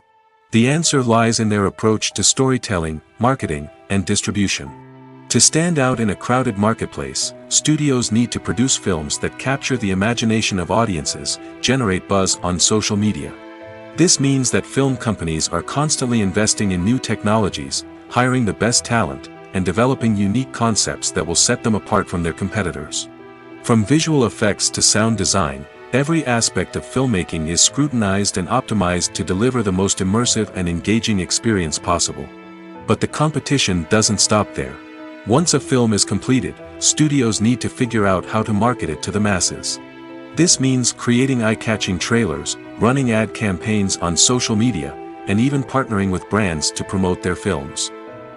The answer lies in their approach to storytelling, marketing, and distribution. To stand out in a crowded marketplace, studios need to produce films that capture the imagination of audiences, generate buzz on social media. This means that film companies are constantly investing in new technologies, hiring the best talent, and developing unique concepts that will set them apart from their competitors. From visual effects to sound design, every aspect of filmmaking is scrutinized and optimized to deliver the most immersive and engaging experience possible. But the competition doesn't stop there. Once a film is completed, studios need to figure out how to market it to the masses. This means creating eye-catching trailers, running ad campaigns on social media, and even partnering with brands to promote their films.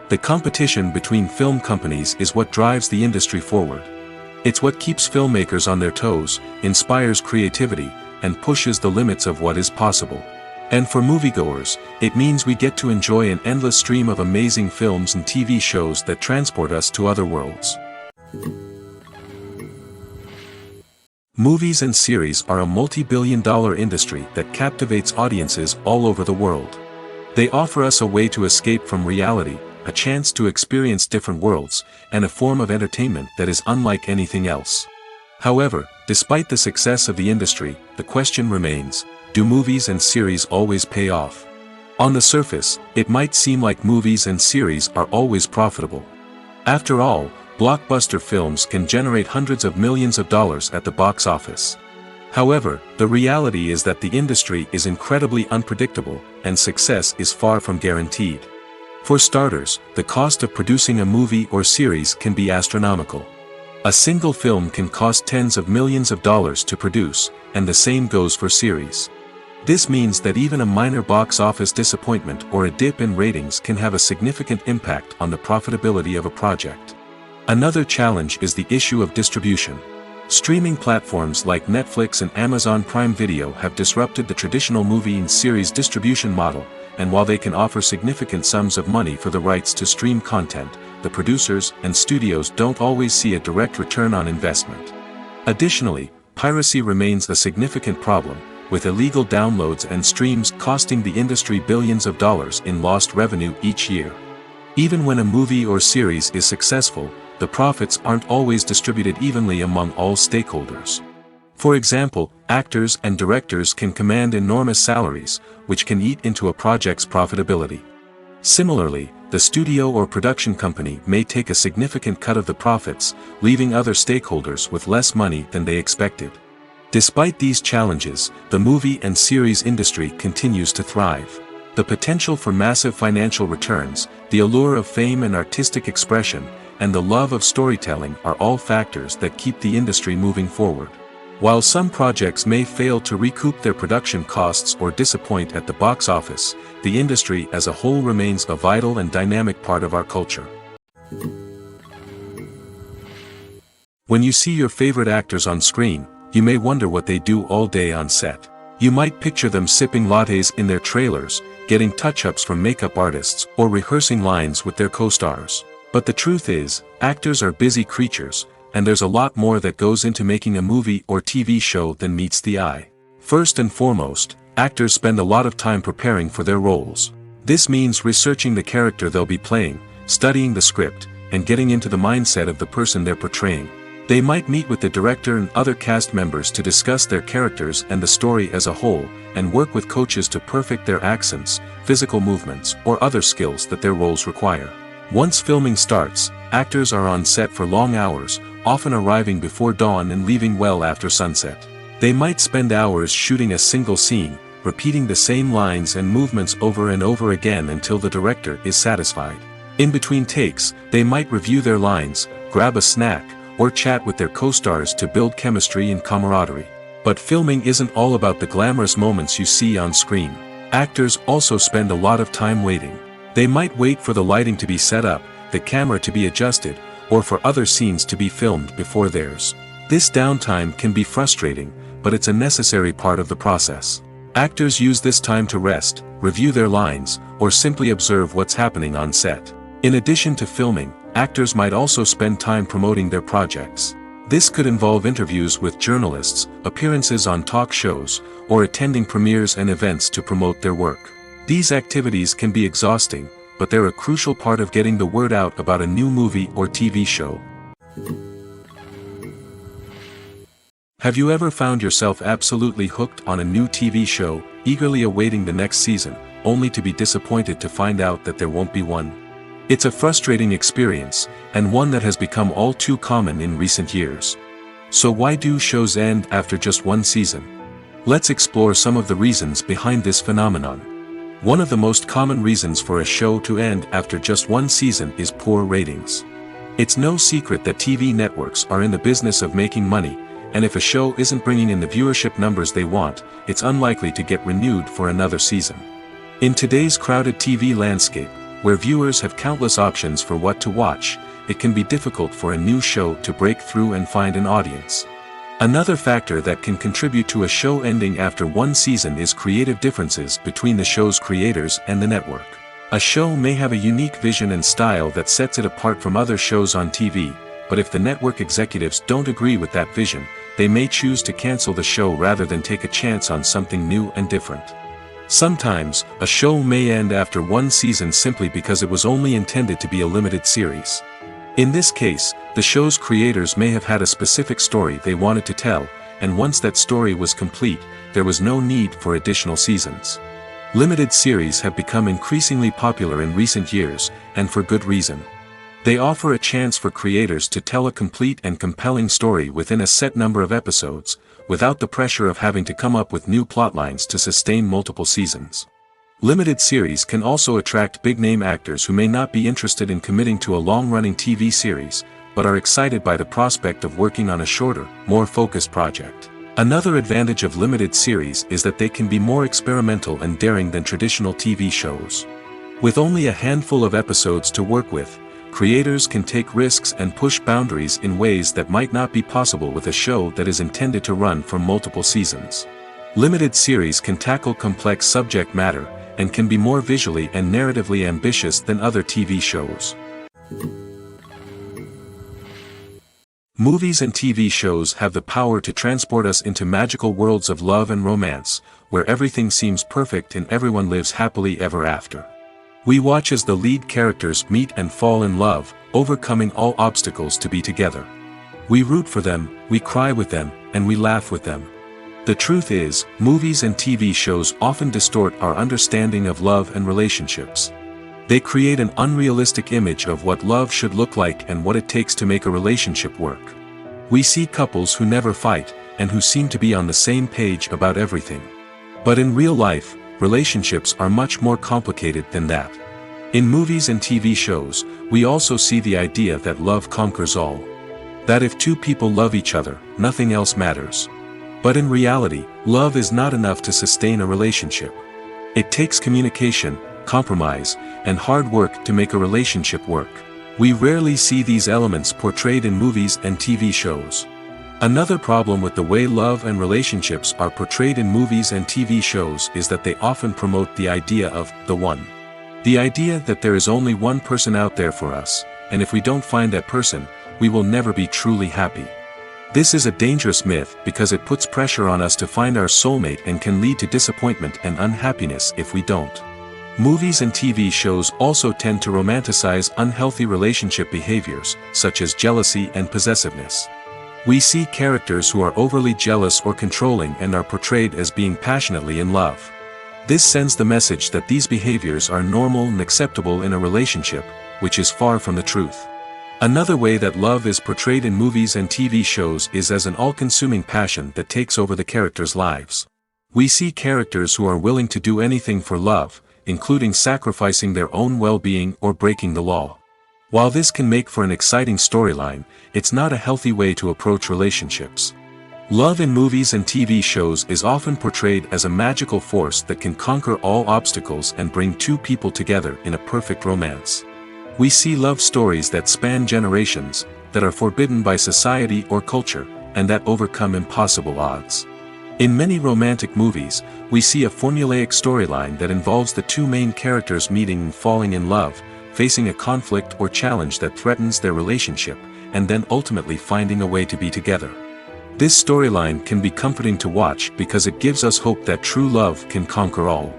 The competition between film companies is what drives the industry forward. It's what keeps filmmakers on their toes, inspires creativity, and pushes the limits of what is possible. And for moviegoers, it means we get to enjoy an endless stream of amazing films and TV shows that transport us to other worlds. Movies and series are a multi-billion-dollar industry that captivates audiences all over the world. They offer us a way to escape from reality, a chance to experience different worlds, and a form of entertainment that is unlike anything else. However, despite the success of the industry, the question remains: do movies and series always pay off? On the surface, it might seem like movies and series are always profitable. After all, blockbuster films can generate hundreds of millions of dollars at the box office. However, the reality is that the industry is incredibly unpredictable, and success is far from guaranteed. For starters, the cost of producing a movie or series can be astronomical. A single film can cost tens of millions of dollars to produce, and the same goes for series. This means that even a minor box office disappointment or a dip in ratings can have a significant impact on the profitability of a project. Another challenge is the issue of distribution. Streaming platforms like Netflix and Amazon Prime Video have disrupted the traditional movie and series distribution model, and while they can offer significant sums of money for the rights to stream content, the producers and studios don't always see a direct return on investment. Additionally, piracy remains a significant problem, with illegal downloads and streams costing the industry billions of dollars in lost revenue each year. Even when a movie or series is successful, the profits aren't always distributed evenly among all stakeholders. For example, actors and directors can command enormous salaries, which can eat into a project's profitability. Similarly, the studio or production company may take a significant cut of the profits, leaving other stakeholders with less money than they expected. Despite these challenges, the movie and series industry continues to thrive. The potential for massive financial returns, the allure of fame and artistic expression, and the love of storytelling are all factors that keep the industry moving forward. While some projects may fail to recoup their production costs or disappoint at the box office, the industry as a whole remains a vital and dynamic part of our culture. When you see your favorite actors on screen, you may wonder what they do all day on set. You might picture them sipping lattes in their trailers, getting touch-ups from makeup artists, or rehearsing lines with their co-stars. But the truth is, actors are busy creatures, and there's a lot more that goes into making a movie or TV show than meets the eye. First and foremost, actors spend a lot of time preparing for their roles. This means researching the character they'll be playing, studying the script, and getting into the mindset of the person they're portraying. They might meet with the director and other cast members to discuss their characters and the story as a whole, and work with coaches to perfect their accents, physical movements, or other skills that their roles require. Once filming starts, actors are on set for long hours, often arriving before dawn and leaving well after sunset. They might spend hours shooting a single scene, repeating the same lines and movements over and over again until the director is satisfied. In between takes, they might review their lines, grab a snack, or chat with their co-stars to build chemistry and camaraderie. But filming isn't all about the glamorous moments you see on screen. Actors also spend a lot of time waiting. They might wait for the lighting to be set up, the camera to be adjusted, or for other scenes to be filmed before theirs. This downtime can be frustrating, but it's a necessary part of the process. Actors use this time to rest, review their lines, or simply observe what's happening on set. In addition to filming, actors might also spend time promoting their projects. This could involve interviews with journalists, appearances on talk shows, or attending premieres and events to promote their work. These activities can be exhausting, but they're a crucial part of getting the word out about a new movie or TV show. Have you ever found yourself absolutely hooked on a new TV show, eagerly awaiting the next season, only to be disappointed to find out that there won't be one? It's a frustrating experience, and one that has become all too common in recent years. So why do shows end after just one season? Let's explore some of the reasons behind this phenomenon. One of the most common reasons for a show to end after just one season is poor ratings. It's no secret that TV networks are in the business of making money, and if a show isn't bringing in the viewership numbers they want, it's unlikely to get renewed for another season. In today's crowded TV landscape, where viewers have countless options for what to watch, it can be difficult for a new show to break through and find an audience. Another factor that can contribute to a show ending after one season is creative differences between the show's creators and the network. A show may have a unique vision and style that sets it apart from other shows on TV, but if the network executives don't agree with that vision, they may choose to cancel the show rather than take a chance on something new and different. Sometimes, a show may end after one season simply because it was only intended to be a limited series. In this case, the show's creators may have had a specific story they wanted to tell, and once that story was complete, there was no need for additional seasons. Limited series have become increasingly popular in recent years, and for good reason. They offer a chance for creators to tell a complete and compelling story within a set number of episodes, without the pressure of having to come up with new plotlines to sustain multiple seasons. Limited series can also attract big-name actors who may not be interested in committing to a long-running TV series, but are excited by the prospect of working on a shorter, more focused project. Another advantage of limited series is that they can be more experimental and daring than traditional TV shows. With only a handful of episodes to work with, creators can take risks and push boundaries in ways that might not be possible with a show that is intended to run for multiple seasons. Limited series can tackle complex subject matter, and can be more visually and narratively ambitious than other TV shows. Movies and TV shows have the power to transport us into magical worlds of love and romance, where everything seems perfect and everyone lives happily ever after. We watch as the lead characters meet and fall in love, overcoming all obstacles to be together. We root for them, we cry with them, and we laugh with them. The truth is, movies and TV shows often distort our understanding of love and relationships. They create an unrealistic image of what love should look like and what it takes to make a relationship work. We see couples who never fight, and who seem to be on the same page about everything. But in real life, relationships are much more complicated than that. In movies and TV shows, we also see the idea that love conquers all. That if two people love each other, nothing else matters. But in reality, love is not enough to sustain a relationship. It takes communication, compromise, and hard work to make a relationship work. We rarely see these elements portrayed in movies and TV shows. Another problem with the way love and relationships are portrayed in movies and TV shows is that they often promote the idea of the one. The idea that there is only one person out there for us, and if we don't find that person, we will never be truly happy. This is a dangerous myth because it puts pressure on us to find our soulmate and can lead to disappointment and unhappiness if we don't. Movies and TV shows also tend to romanticize unhealthy relationship behaviors, such as jealousy and possessiveness. We see characters who are overly jealous or controlling and are portrayed as being passionately in love. This sends the message that these behaviors are normal and acceptable in a relationship, which is far from the truth. Another way that love is portrayed in movies and TV shows is as an all-consuming passion that takes over the characters' lives. We see characters who are willing to do anything for love, including sacrificing their own well-being or breaking the law. While this can make for an exciting storyline, it's not a healthy way to approach relationships. Love in movies and TV shows is often portrayed as a magical force that can conquer all obstacles and bring two people together in a perfect romance. We see love stories that span generations, that are forbidden by society or culture, and that overcome impossible odds. In many romantic movies, we see a formulaic storyline that involves the two main characters meeting and falling in love, facing a conflict or challenge that threatens their relationship, and then ultimately finding a way to be together. This storyline can be comforting to watch because it gives us hope that true love can conquer all.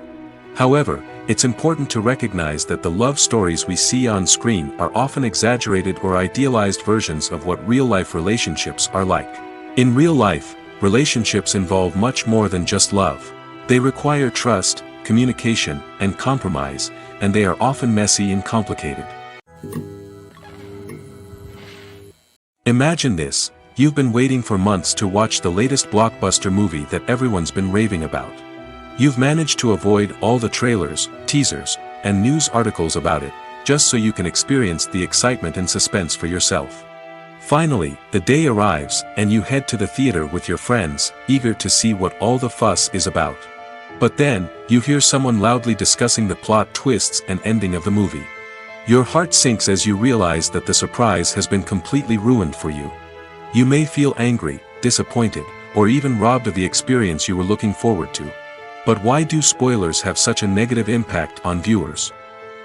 However, it's important to recognize that the love stories we see on screen are often exaggerated or idealized versions of what real-life relationships are like. In real life, relationships involve much more than just love. They require trust, communication, and compromise, and they are often messy and complicated. Imagine this: you've been waiting for months to watch the latest blockbuster movie that everyone's been raving about. You've managed to avoid all the trailers, teasers, and news articles about it, just so you can experience the excitement and suspense for yourself. Finally, the day arrives, and you head to the theater with your friends, eager to see what all the fuss is about. But then, you hear someone loudly discussing the plot twists and ending of the movie. Your heart sinks as you realize that the surprise has been completely ruined for you. You may feel angry, disappointed, or even robbed of the experience you were looking forward to. But why do spoilers have such a negative impact on viewers?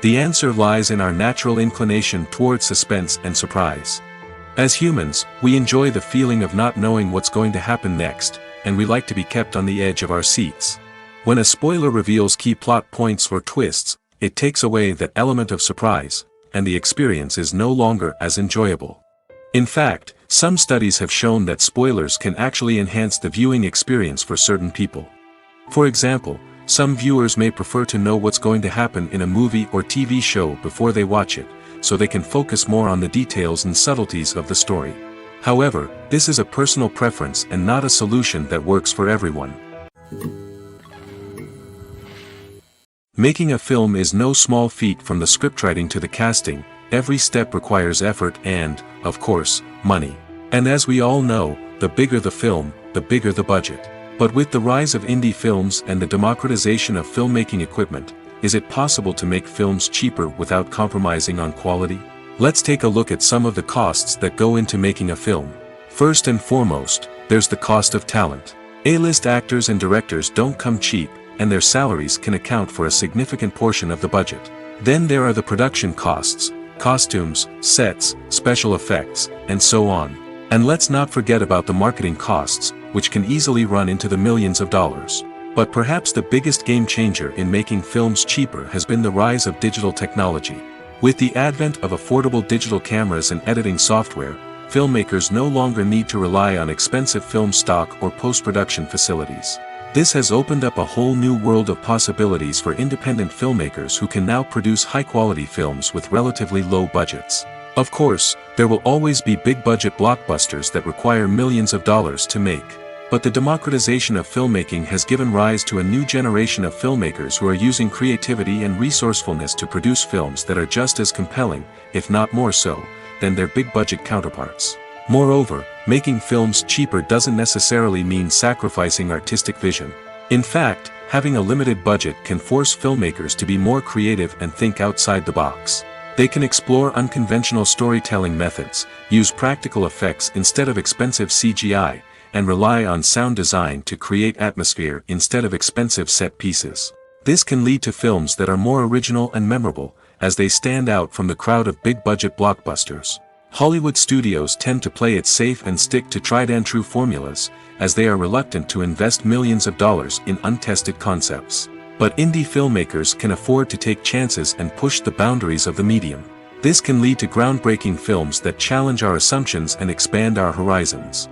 The answer lies in our natural inclination towards suspense and surprise. As humans, we enjoy the feeling of not knowing what's going to happen next, and we like to be kept on the edge of our seats. When a spoiler reveals key plot points or twists, it takes away that element of surprise, and the experience is no longer as enjoyable. In fact, some studies have shown that spoilers can actually enhance the viewing experience for certain people. For example, some viewers may prefer to know what's going to happen in a movie or TV show before they watch it, so they can focus more on the details and subtleties of the story. However, this is a personal preference and not a solution that works for everyone. Making a film is no small feat. From the scriptwriting to the casting, every step requires effort and, of course, money. And as we all know, the bigger the film, the bigger the budget. But with the rise of indie films and the democratization of filmmaking equipment, is it possible to make films cheaper without compromising on quality? Let's take a look at some of the costs that go into making a film. First and foremost, there's the cost of talent. A-list actors and directors don't come cheap, and their salaries can account for a significant portion of the budget. Then there are the production costs, costumes, sets, special effects, and so on. And let's not forget about the marketing costs, which can easily run into the millions of dollars. But perhaps the biggest game changer in making films cheaper has been the rise of digital technology. With the advent of affordable digital cameras and editing software, filmmakers no longer need to rely on expensive film stock or post-production facilities. This has opened up a whole new world of possibilities for independent filmmakers who can now produce high-quality films with relatively low budgets. Of course, there will always be big-budget blockbusters that require millions of dollars to make. But the democratization of filmmaking has given rise to a new generation of filmmakers who are using creativity and resourcefulness to produce films that are just as compelling, if not more so, than their big-budget counterparts. Moreover, making films cheaper doesn't necessarily mean sacrificing artistic vision. In fact, having a limited budget can force filmmakers to be more creative and think outside the box. They can explore unconventional storytelling methods, use practical effects instead of expensive CGI, and rely on sound design to create atmosphere instead of expensive set pieces. This can lead to films that are more original and memorable, as they stand out from the crowd of big-budget blockbusters. Hollywood studios tend to play it safe and stick to tried-and-true formulas, as they are reluctant to invest millions of dollars in untested concepts. But indie filmmakers can afford to take chances and push the boundaries of the medium. This can lead to groundbreaking films that challenge our assumptions and expand our horizons.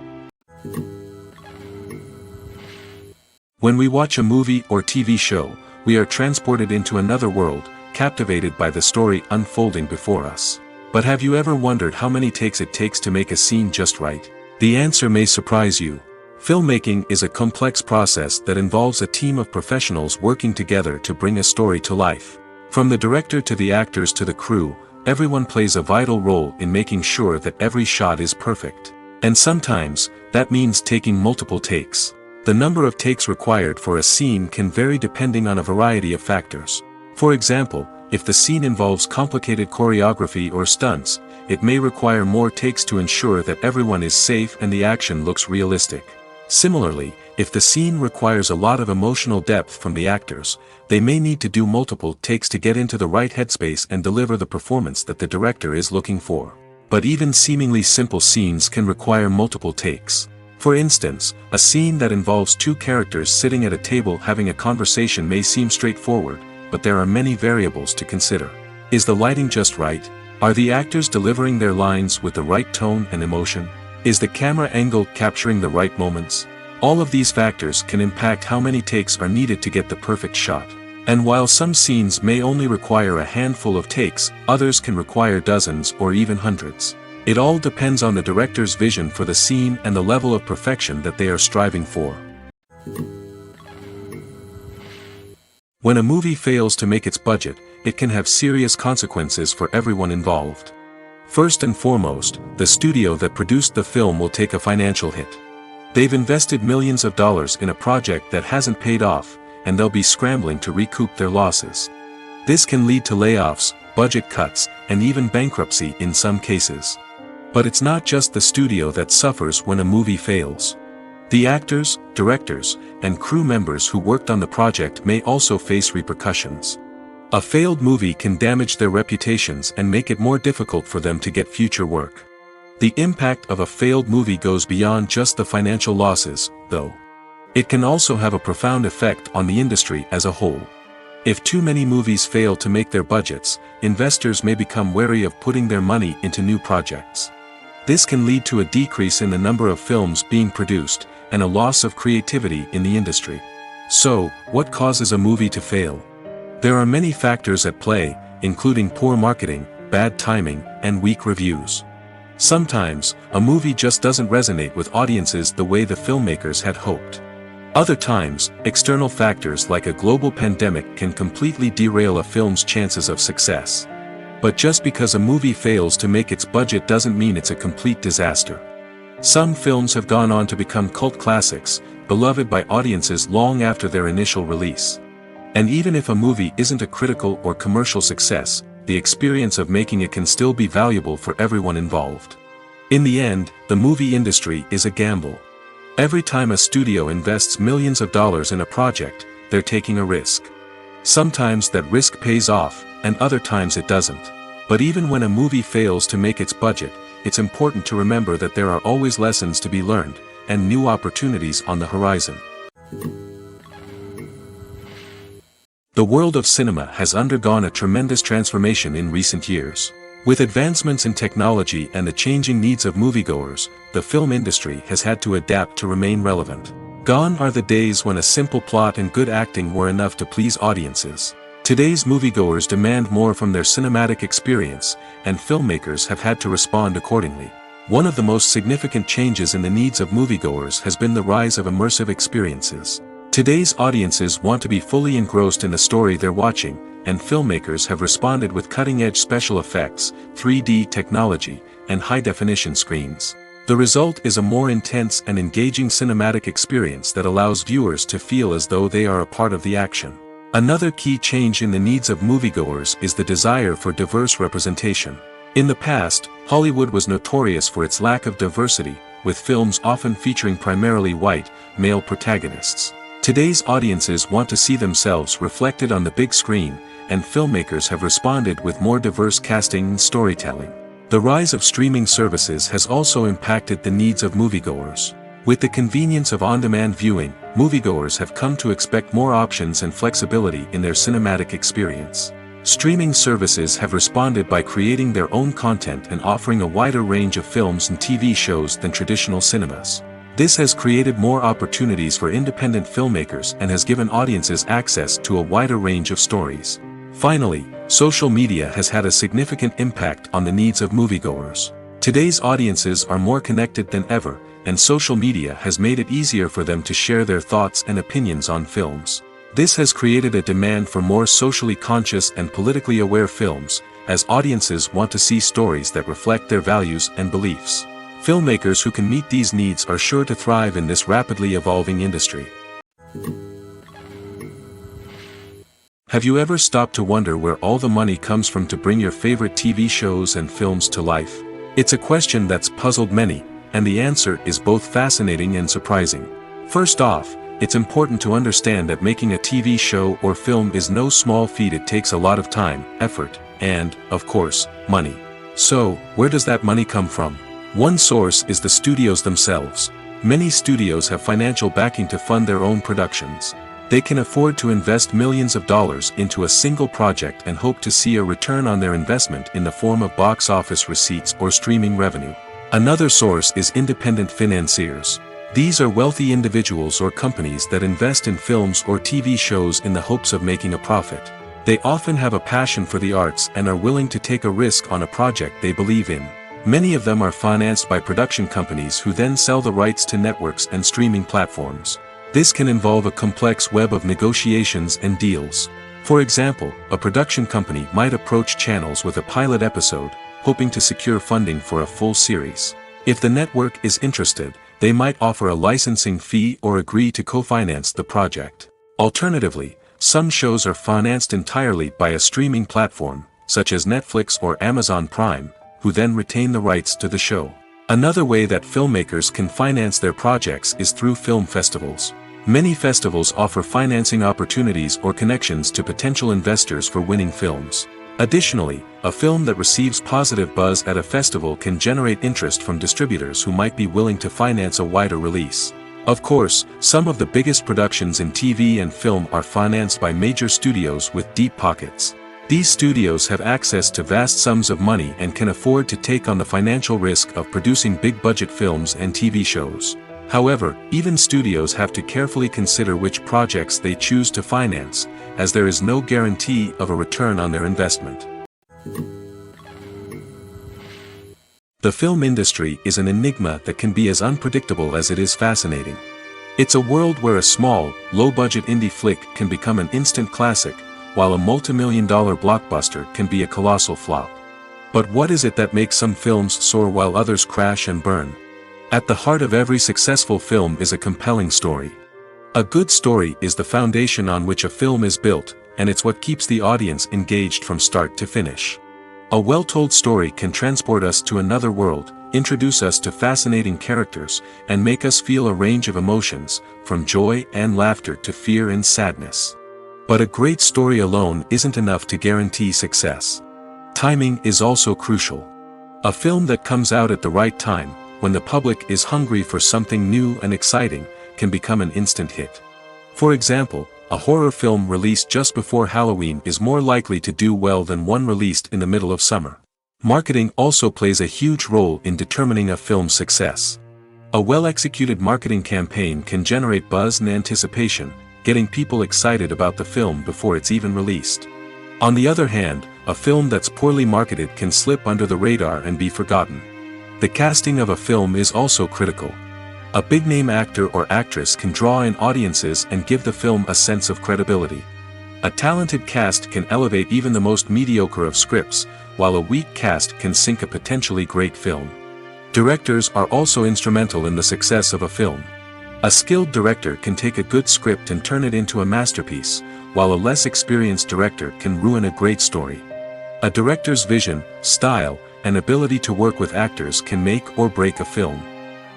When we watch a movie or TV show, we are transported into another world, captivated by the story unfolding before us. But have you ever wondered how many takes it takes to make a scene just right? The answer may surprise you. Filmmaking is a complex process that involves a team of professionals working together to bring a story to life. From the director to the actors to the crew, everyone plays a vital role in making sure that every shot is perfect. And sometimes, that means taking multiple takes. The number of takes required for a scene can vary depending on a variety of factors. For example, if the scene involves complicated choreography or stunts, it may require more takes to ensure that everyone is safe and the action looks realistic. Similarly, if the scene requires a lot of emotional depth from the actors, they may need to do multiple takes to get into the right headspace and deliver the performance that the director is looking for. But even seemingly simple scenes can require multiple takes. For instance, a scene that involves two characters sitting at a table having a conversation may seem straightforward, but there are many variables to consider. Is the lighting just right? Are the actors delivering their lines with the right tone and emotion? Is the camera angle capturing the right moments? All of these factors can impact how many takes are needed to get the perfect shot. And while some scenes may only require a handful of takes, others can require dozens or even hundreds. It all depends on the director's vision for the scene and the level of perfection that they are striving for. When a movie fails to make its budget, it can have serious consequences for everyone involved. First and foremost, the studio that produced the film will take a financial hit. They've invested millions of dollars in a project that hasn't paid off, and they'll be scrambling to recoup their losses. This can lead to layoffs, budget cuts, and even bankruptcy in some cases. But it's not just the studio that suffers when a movie fails. The actors, directors, and crew members who worked on the project may also face repercussions. A failed movie can damage their reputations and make it more difficult for them to get future work. The impact of a failed movie goes beyond just the financial losses, though. It can also have a profound effect on the industry as a whole. If too many movies fail to make their budgets, investors may become wary of putting their money into new projects. This can lead to a decrease in the number of films being produced, and a loss of creativity in the industry. So, what causes a movie to fail? There are many factors at play, including poor marketing, bad timing, and weak reviews. Sometimes, a movie just doesn't resonate with audiences the way the filmmakers had hoped. Other times, external factors like a global pandemic can completely derail a film's chances of success. But just because a movie fails to make its budget doesn't mean it's a complete disaster. Some films have gone on to become cult classics, beloved by audiences long after their initial release. And even if a movie isn't a critical or commercial success, the experience of making it can still be valuable for everyone involved. In the end, the movie industry is a gamble. Every time a studio invests millions of dollars in a project, they're taking a risk. Sometimes that risk pays off, and other times it doesn't. But even when a movie fails to make its budget, it's important to remember that there are always lessons to be learned, and new opportunities on the horizon. The world of cinema has undergone a tremendous transformation in recent years. With advancements in technology and the changing needs of moviegoers, the film industry has had to adapt to remain relevant. Gone are the days when a simple plot and good acting were enough to please audiences. Today's moviegoers demand more from their cinematic experience, and filmmakers have had to respond accordingly. One of the most significant changes in the needs of moviegoers has been the rise of immersive experiences. Today's audiences want to be fully engrossed in the story they're watching, and filmmakers have responded with cutting-edge special effects, 3D technology, and high-definition screens. The result is a more intense and engaging cinematic experience that allows viewers to feel as though they are a part of the action. Another key change in the needs of moviegoers is the desire for diverse representation. In the past, Hollywood was notorious for its lack of diversity, with films often featuring primarily white, male protagonists. Today's audiences want to see themselves reflected on the big screen, and filmmakers have responded with more diverse casting and storytelling. The rise of streaming services has also impacted the needs of moviegoers. With the convenience of on-demand viewing, moviegoers have come to expect more options and flexibility in their cinematic experience. Streaming services have responded by creating their own content and offering a wider range of films and TV shows than traditional cinemas. This has created more opportunities for independent filmmakers and has given audiences access to a wider range of stories. Finally, social media has had a significant impact on the needs of moviegoers. Today's audiences are more connected than ever, and social media has made it easier for them to share their thoughts and opinions on films. This has created a demand for more socially conscious and politically aware films, as audiences want to see stories that reflect their values and beliefs. Filmmakers who can meet these needs are sure to thrive in this rapidly evolving industry. Have you ever stopped to wonder where all the money comes from to bring your favorite TV shows and films to life? It's a question that's puzzled many, and the answer is both fascinating and surprising. First off, it's important to understand that making a TV show or film is no small feat. It takes a lot of time, effort, and, of course, money. So, where does that money come from? One source is the studios themselves. Many studios have financial backing to fund their own productions. They can afford to invest millions of dollars into a single project and hope to see a return on their investment in the form of box office receipts or streaming revenue. Another source is independent financiers. These are wealthy individuals or companies that invest in films or TV shows in the hopes of making a profit. They often have a passion for the arts and are willing to take a risk on a project they believe in. Many of them are financed by production companies who then sell the rights to networks and streaming platforms. This can involve a complex web of negotiations and deals. For example, a production company might approach channels with a pilot episode, hoping to secure funding for a full series. If the network is interested, they might offer a licensing fee or agree to co-finance the project. Alternatively, some shows are financed entirely by a streaming platform, such as Netflix or Amazon Prime, who then retain the rights to the show. Another way that filmmakers can finance their projects is through film festivals. Many festivals offer financing opportunities or connections to potential investors for winning films. Additionally, a film that receives positive buzz at a festival can generate interest from distributors who might be willing to finance a wider release. Of course, some of the biggest productions in TV and film are financed by major studios with deep pockets. These studios have access to vast sums of money and can afford to take on the financial risk of producing big-budget films and TV shows. However, even studios have to carefully consider which projects they choose to finance, as there is no guarantee of a return on their investment. The film industry is an enigma that can be as unpredictable as it is fascinating. It's a world where a small, low-budget indie flick can become an instant classic, while a multi-million-dollar blockbuster can be a colossal flop. But what is it that makes some films soar while others crash and burn? At the heart of every successful film is a compelling story. A good story is the foundation on which a film is built, and it's what keeps the audience engaged from start to finish. A well-told story can transport us to another world, introduce us to fascinating characters, and make us feel a range of emotions, from joy and laughter to fear and sadness. But a great story alone isn't enough to guarantee success. Timing is also crucial. A film that comes out at the right time, when the public is hungry for something new and exciting, can become an instant hit. For example, a horror film released just before Halloween is more likely to do well than one released in the middle of summer. Marketing also plays a huge role in determining a film's success. A well-executed marketing campaign can generate buzz and anticipation, getting people excited about the film before it's even released. On the other hand, a film that's poorly marketed can slip under the radar and be forgotten. The casting of a film is also critical. A big-name actor or actress can draw in audiences and give the film a sense of credibility. A talented cast can elevate even the most mediocre of scripts, while a weak cast can sink a potentially great film. Directors are also instrumental in the success of a film. A skilled director can take a good script and turn it into a masterpiece, while a less experienced director can ruin a great story. A director's vision, style, and ability to work with actors can make or break a film.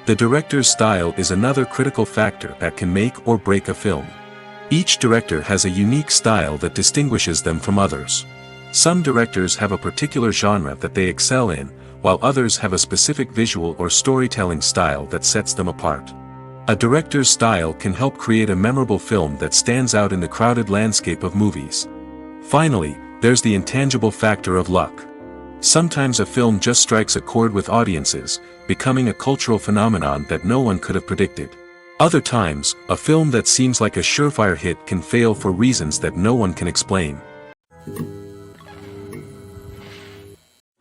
The director's style is another critical factor that can make or break a film. Each director has a unique style that distinguishes them from others. Some directors have a particular genre that they excel in, while others have a specific visual or storytelling style that sets them apart. A director's style can help create a memorable film that stands out in the crowded landscape of movies. Finally, there's the intangible factor of luck. Sometimes a film just strikes a chord with audiences, becoming a cultural phenomenon that no one could have predicted. Other times, a film that seems like a surefire hit can fail for reasons that no one can explain.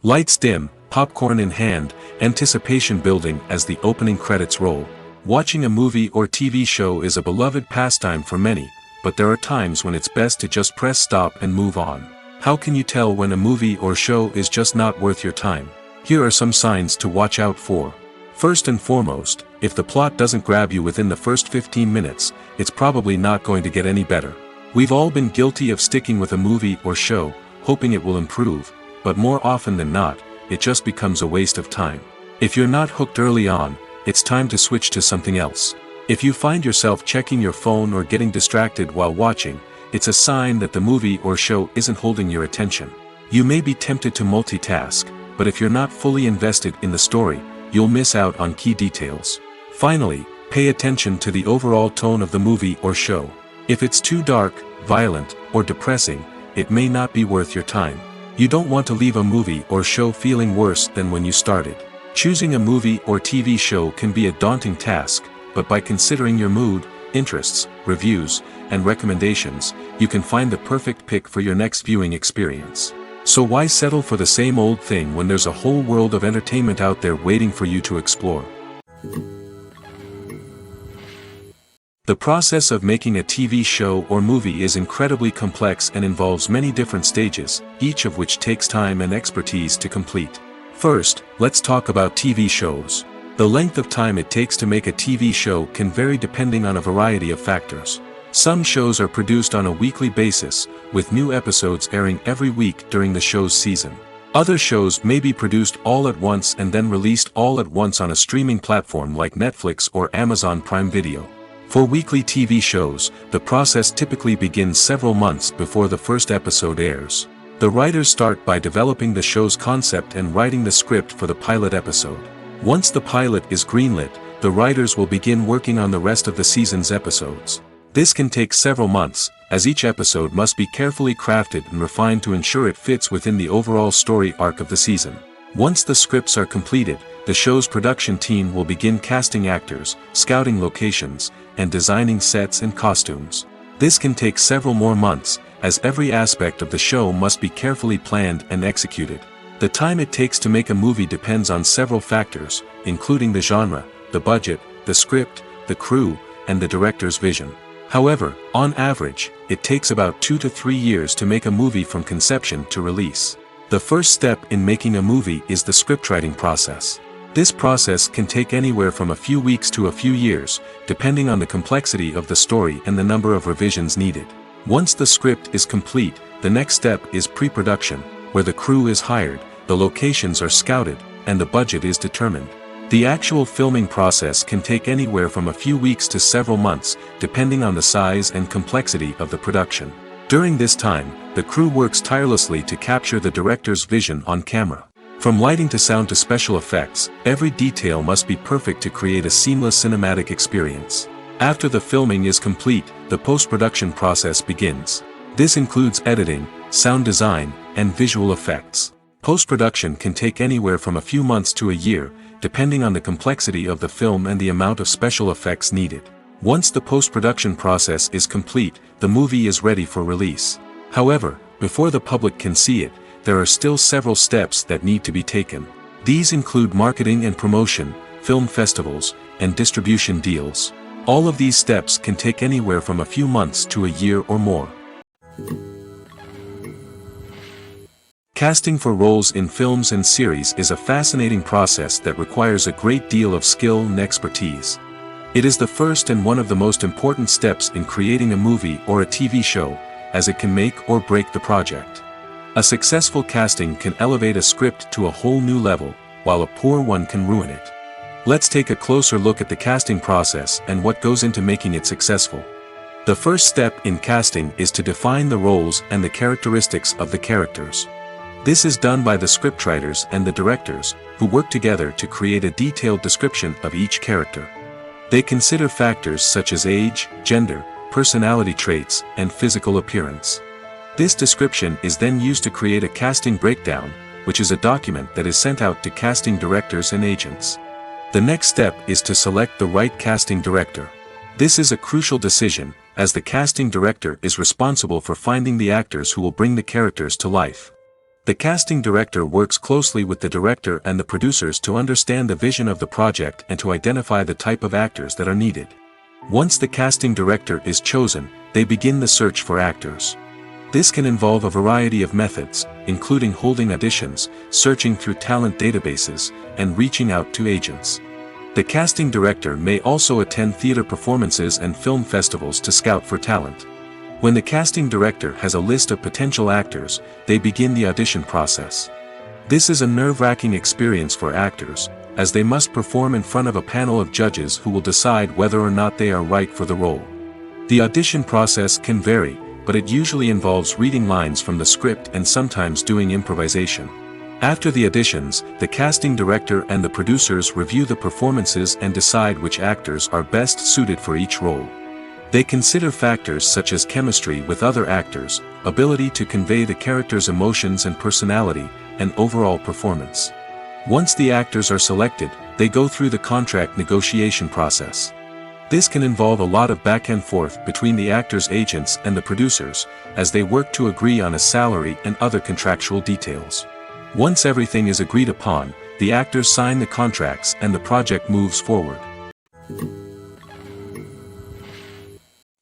Lights dim, popcorn in hand, anticipation building as the opening credits roll. Watching a movie or TV show is a beloved pastime for many, but there are times when it's best to just press stop and move on. How can you tell when a movie or show is just not worth your time? Here are some signs to watch out for. First and foremost, if the plot doesn't grab you within the first 15 minutes, it's probably not going to get any better. We've all been guilty of sticking with a movie or show, hoping it will improve, but more often than not, it just becomes a waste of time. If you're not hooked early on, it's time to switch to something else. If you find yourself checking your phone or getting distracted while watching, it's a sign that the movie or show isn't holding your attention. You may be tempted to multitask, but if you're not fully invested in the story, you'll miss out on key details. Finally, pay attention to the overall tone of the movie or show. If it's too dark, violent, or depressing, it may not be worth your time. You don't want to leave a movie or show feeling worse than when you started. Choosing a movie or TV show can be a daunting task, but by considering your mood, interests, reviews, and recommendations, you can find the perfect pick for your next viewing experience. So why settle for the same old thing when there's a whole world of entertainment out there waiting for you to explore? The process of making a TV show or movie is incredibly complex and involves many different stages, each of which takes time and expertise to complete. First, let's talk about TV shows. The length of time it takes to make a TV show can vary depending on a variety of factors. Some shows are produced on a weekly basis, with new episodes airing every week during the show's season. Other shows may be produced all at once and then released all at once on a streaming platform like Netflix or Amazon Prime Video. For weekly TV shows, the process typically begins several months before the first episode airs. The writers start by developing the show's concept and writing the script for the pilot episode. Once the pilot is greenlit, the writers will begin working on the rest of the season's episodes. This can take several months, as each episode must be carefully crafted and refined to ensure it fits within the overall story arc of the season. Once the scripts are completed, the show's production team will begin casting actors, scouting locations, and designing sets and costumes. This can take several more months, as every aspect of the show must be carefully planned and executed. The time it takes to make a movie depends on several factors, including the genre, the budget, the script, the crew, and the director's vision. However, on average, it takes about 2 to 3 years to make a movie from conception to release. The first step in making a movie is the scriptwriting process. This process can take anywhere from a few weeks to a few years, depending on the complexity of the story and the number of revisions needed. Once the script is complete, the next step is pre-production, where the crew is hired, the locations are scouted, and the budget is determined. The actual filming process can take anywhere from a few weeks to several months, depending on the size and complexity of the production. During this time, the crew works tirelessly to capture the director's vision on camera. From lighting to sound to special effects, every detail must be perfect to create a seamless cinematic experience. After the filming is complete, the post-production process begins. This includes editing, sound design, and visual effects. Post-production can take anywhere from a few months to a year, depending on the complexity of the film and the amount of special effects needed. Once the post-production process is complete, the movie is ready for release. However, before the public can see it, there are still several steps that need to be taken. These include marketing and promotion, film festivals, and distribution deals. All of these steps can take anywhere from a few months to a year or more. Casting for roles in films and series is a fascinating process that requires a great deal of skill and expertise. It is the first and one of the most important steps in creating a movie or a TV show, as it can make or break the project. A successful casting can elevate a script to a whole new level, while a poor one can ruin it. Let's take a closer look at the casting process and what goes into making it successful. The first step in casting is to define the roles and the characteristics of the characters. This is done by the scriptwriters and the directors, who work together to create a detailed description of each character. They consider factors such as age, gender, personality traits, and physical appearance. This description is then used to create a casting breakdown, which is a document that is sent out to casting directors and agents. The next step is to select the right casting director. This is a crucial decision, as the casting director is responsible for finding the actors who will bring the characters to life. The casting director works closely with the director and the producers to understand the vision of the project and to identify the type of actors that are needed. Once the casting director is chosen, they begin the search for actors. This can involve a variety of methods, including holding auditions, searching through talent databases, and reaching out to agents. The casting director may also attend theater performances and film festivals to scout for talent. When the casting director has a list of potential actors, they begin the audition process. This is a nerve-wracking experience for actors, as they must perform in front of a panel of judges who will decide whether or not they are right for the role. The audition process can vary, but it usually involves reading lines from the script and sometimes doing improvisation. After the auditions, the casting director and the producers review the performances and decide which actors are best suited for each role. They consider factors such as chemistry with other actors, ability to convey the character's emotions and personality, and overall performance. Once the actors are selected, they go through the contract negotiation process. This can involve a lot of back and forth between the actors' agents and the producers, as they work to agree on a salary and other contractual details. Once everything is agreed upon, the actors sign the contracts and the project moves forward.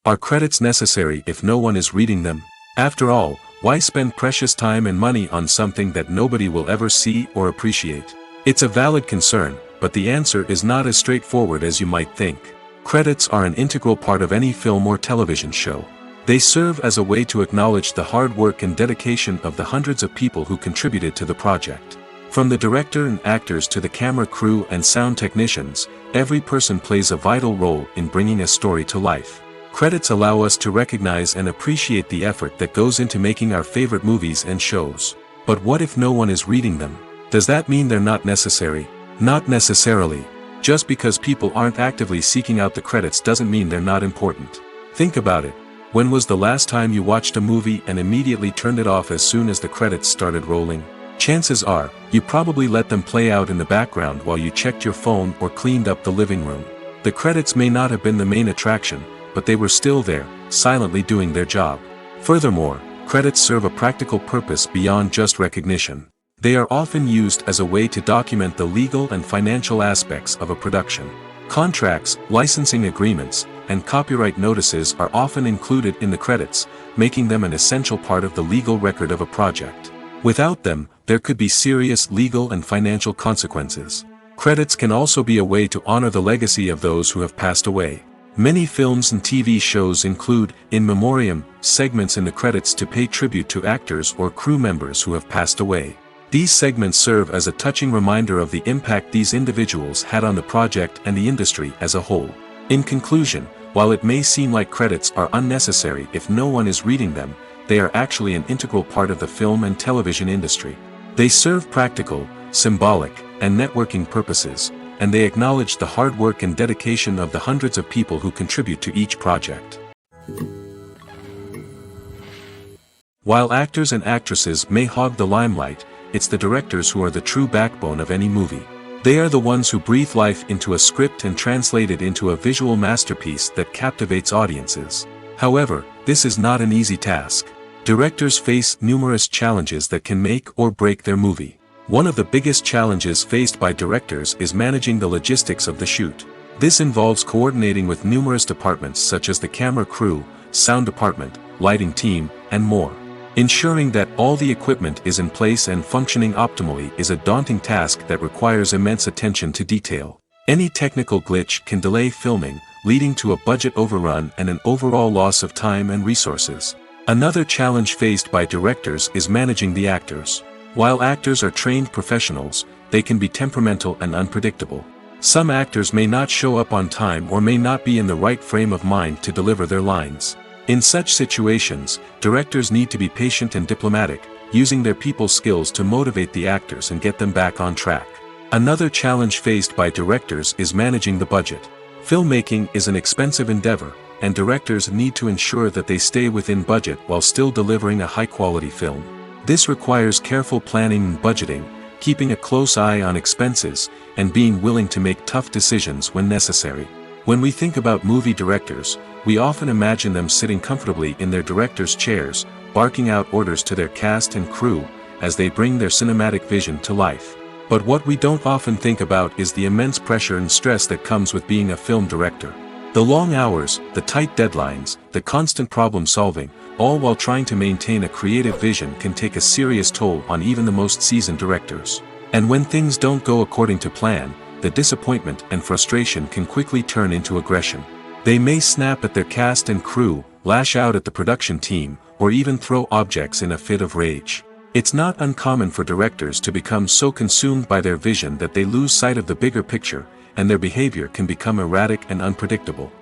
Are credits necessary if no one is reading them? After all, why spend precious time and money on something that nobody will ever see or appreciate? It's a valid concern, but the answer is not as straightforward as you might think. Credits are an integral part of any film or television show. They serve as a way to acknowledge the hard work and dedication of the hundreds of people who contributed to the project. From the director and actors to the camera crew and sound technicians, every person plays a vital role in bringing a story to life. Credits allow us to recognize and appreciate the effort that goes into making our favorite movies and shows. But what if no one is reading them? Does that mean they're not necessary? Not necessarily. Just because people aren't actively seeking out the credits doesn't mean they're not important. Think about it. When was the last time you watched a movie and immediately turned it off as soon as the credits started rolling? Chances are, you probably let them play out in the background while you checked your phone or cleaned up the living room. The credits may not have been the main attraction, but they were still there, silently doing their job. Furthermore, credits serve a practical purpose beyond just recognition. They are often used as a way to document the legal and financial aspects of a production. Contracts, licensing agreements, and copyright notices are often included in the credits, making them an essential part of the legal record of a project. Without them, there could be serious legal and financial consequences. Credits can also be a way to honor the legacy of those who have passed away. Many films and TV shows include, in memoriam, segments in the credits to pay tribute to actors or crew members who have passed away. These segments serve as a touching reminder of the impact these individuals had on the project and the industry as a whole. In conclusion, while it may seem like credits are unnecessary if no one is reading them, they are actually an integral part of the film and television industry. They serve practical, symbolic, and networking purposes, and they acknowledge the hard work and dedication of the hundreds of people who contribute to each project. While actors and actresses may hog the limelight, it's the directors who are the true backbone of any movie. They are the ones who breathe life into a script and translate it into a visual masterpiece that captivates audiences. However, this is not an easy task. Directors face numerous challenges that can make or break their movie. One of the biggest challenges faced by directors is managing the logistics of the shoot. This involves coordinating with numerous departments such as the camera crew, sound department, lighting team, and more. Ensuring that all the equipment is in place and functioning optimally is a daunting task that requires immense attention to detail. Any technical glitch can delay filming, leading to a budget overrun and an overall loss of time and resources. Another challenge faced by directors is managing the actors. While actors are trained professionals, they can be temperamental and unpredictable. Some actors may not show up on time or may not be in the right frame of mind to deliver their lines. In such situations, directors need to be patient and diplomatic, using their people skills to motivate the actors and get them back on track. Another challenge faced by directors is managing the budget. Filmmaking is an expensive endeavor, and directors need to ensure that they stay within budget while still delivering a high-quality film. This requires careful planning and budgeting, keeping a close eye on expenses, and being willing to make tough decisions when necessary. When we think about movie directors, we often imagine them sitting comfortably in their director's chairs, barking out orders to their cast and crew, as they bring their cinematic vision to life. But what we don't often think about is the immense pressure and stress that comes with being a film director. The long hours, the tight deadlines, the constant problem solving, all while trying to maintain a creative vision can take a serious toll on even the most seasoned directors. And when things don't go according to plan, the disappointment and frustration can quickly turn into aggression. They may snap at their cast and crew, lash out at the production team, or even throw objects in a fit of rage. It's not uncommon for directors to become so consumed by their vision that they lose sight of the bigger picture, and their behavior can become erratic and unpredictable.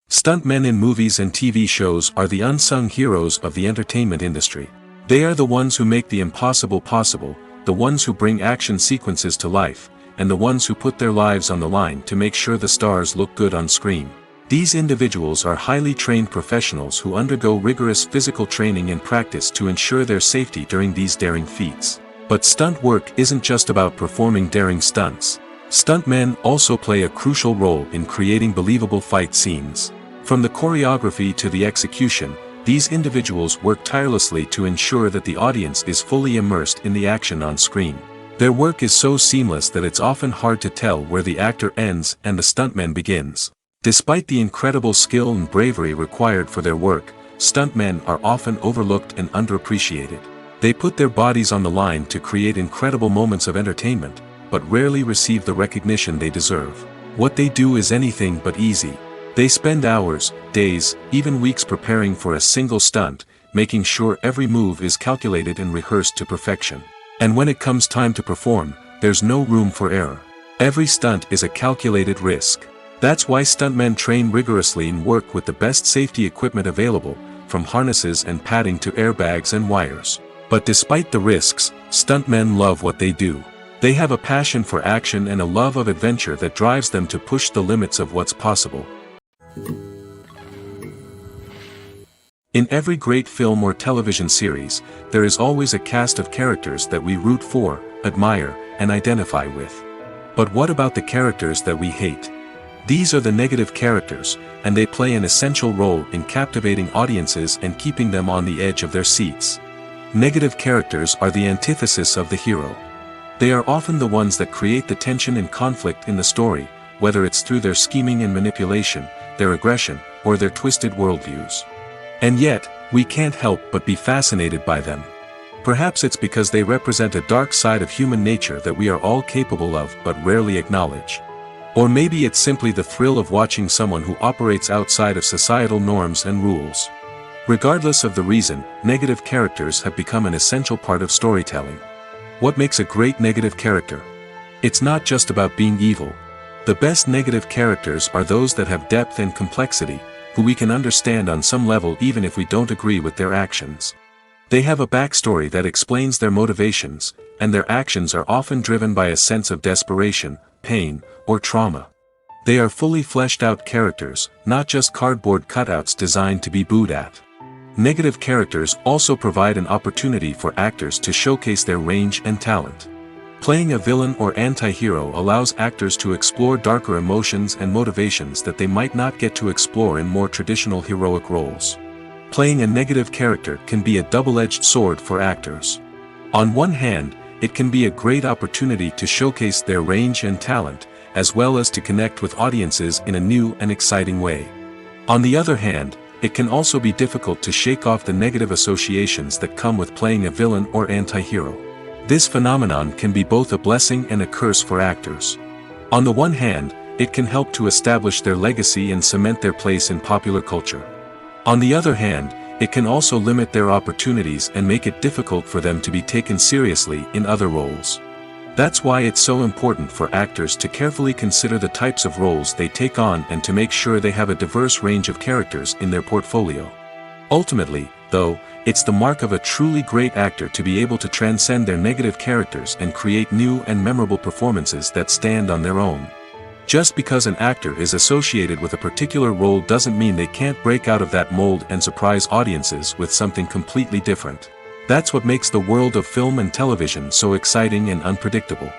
Stuntmen in movies and TV shows are the unsung heroes of the entertainment industry. They are the ones who make the impossible possible, the ones who bring action sequences to life, and the ones who put their lives on the line to make sure the stars look good on screen. These individuals are highly trained professionals who undergo rigorous physical training and practice to ensure their safety during these daring feats. But stunt work isn't just about performing daring stunts. Stuntmen also play a crucial role in creating believable fight scenes. From the choreography to the execution, these individuals work tirelessly to ensure that the audience is fully immersed in the action on screen. Their work is so seamless that it's often hard to tell where the actor ends and the stuntman begins. Despite the incredible skill and bravery required for their work, stuntmen are often overlooked and underappreciated. They put their bodies on the line to create incredible moments of entertainment, but rarely receive the recognition they deserve. What they do is anything but easy. They spend hours, days, even weeks preparing for a single stunt, making sure every move is calculated and rehearsed to perfection. And when it comes time to perform, there's no room for error. Every stunt is a calculated risk. That's why stuntmen train rigorously and work with the best safety equipment available, from harnesses and padding to airbags and wires. But despite the risks, stuntmen love what they do. They have a passion for action and a love of adventure that drives them to push the limits of what's possible. In every great film or television series, there is always a cast of characters that we root for, admire, and identify with. But what about the characters that we hate? These are the negative characters, and they play an essential role in captivating audiences and keeping them on the edge of their seats. Negative characters are the antithesis of the hero. They are often the ones that create the tension and conflict in the story, whether it's through their scheming and manipulation, their aggression, or their twisted worldviews. And yet, we can't help but be fascinated by them. Perhaps it's because they represent a dark side of human nature that we are all capable of but rarely acknowledge. Or maybe it's simply the thrill of watching someone who operates outside of societal norms and rules. Regardless of the reason, negative characters have become an essential part of storytelling. What makes a great negative character? It's not just about being evil. The best negative characters are those that have depth and complexity, who we can understand on some level even if we don't agree with their actions. They have a backstory that explains their motivations, and their actions are often driven by a sense of desperation, pain, or trauma. They are fully fleshed out characters, not just cardboard cutouts designed to be booed at. Negative characters also provide an opportunity for actors to showcase their range and talent. Playing a villain or anti-hero allows actors to explore darker emotions and motivations that they might not get to explore in more traditional heroic roles. Playing a negative character can be a double-edged sword for actors. On one hand, it can be a great opportunity to showcase their range and talent, as well as to connect with audiences in a new and exciting way. On the other hand, it can also be difficult to shake off the negative associations that come with playing a villain or anti-hero. This phenomenon can be both a blessing and a curse for actors. On the one hand, it can help to establish their legacy and cement their place in popular culture. On the other hand, it can also limit their opportunities and make it difficult for them to be taken seriously in other roles. That's why it's so important for actors to carefully consider the types of roles they take on and to make sure they have a diverse range of characters in their portfolio. Ultimately, though, it's the mark of a truly great actor to be able to transcend their negative characters and create new and memorable performances that stand on their own. Just because an actor is associated with a particular role doesn't mean they can't break out of that mold and surprise audiences with something completely different. That's what makes the world of film and television so exciting and unpredictable.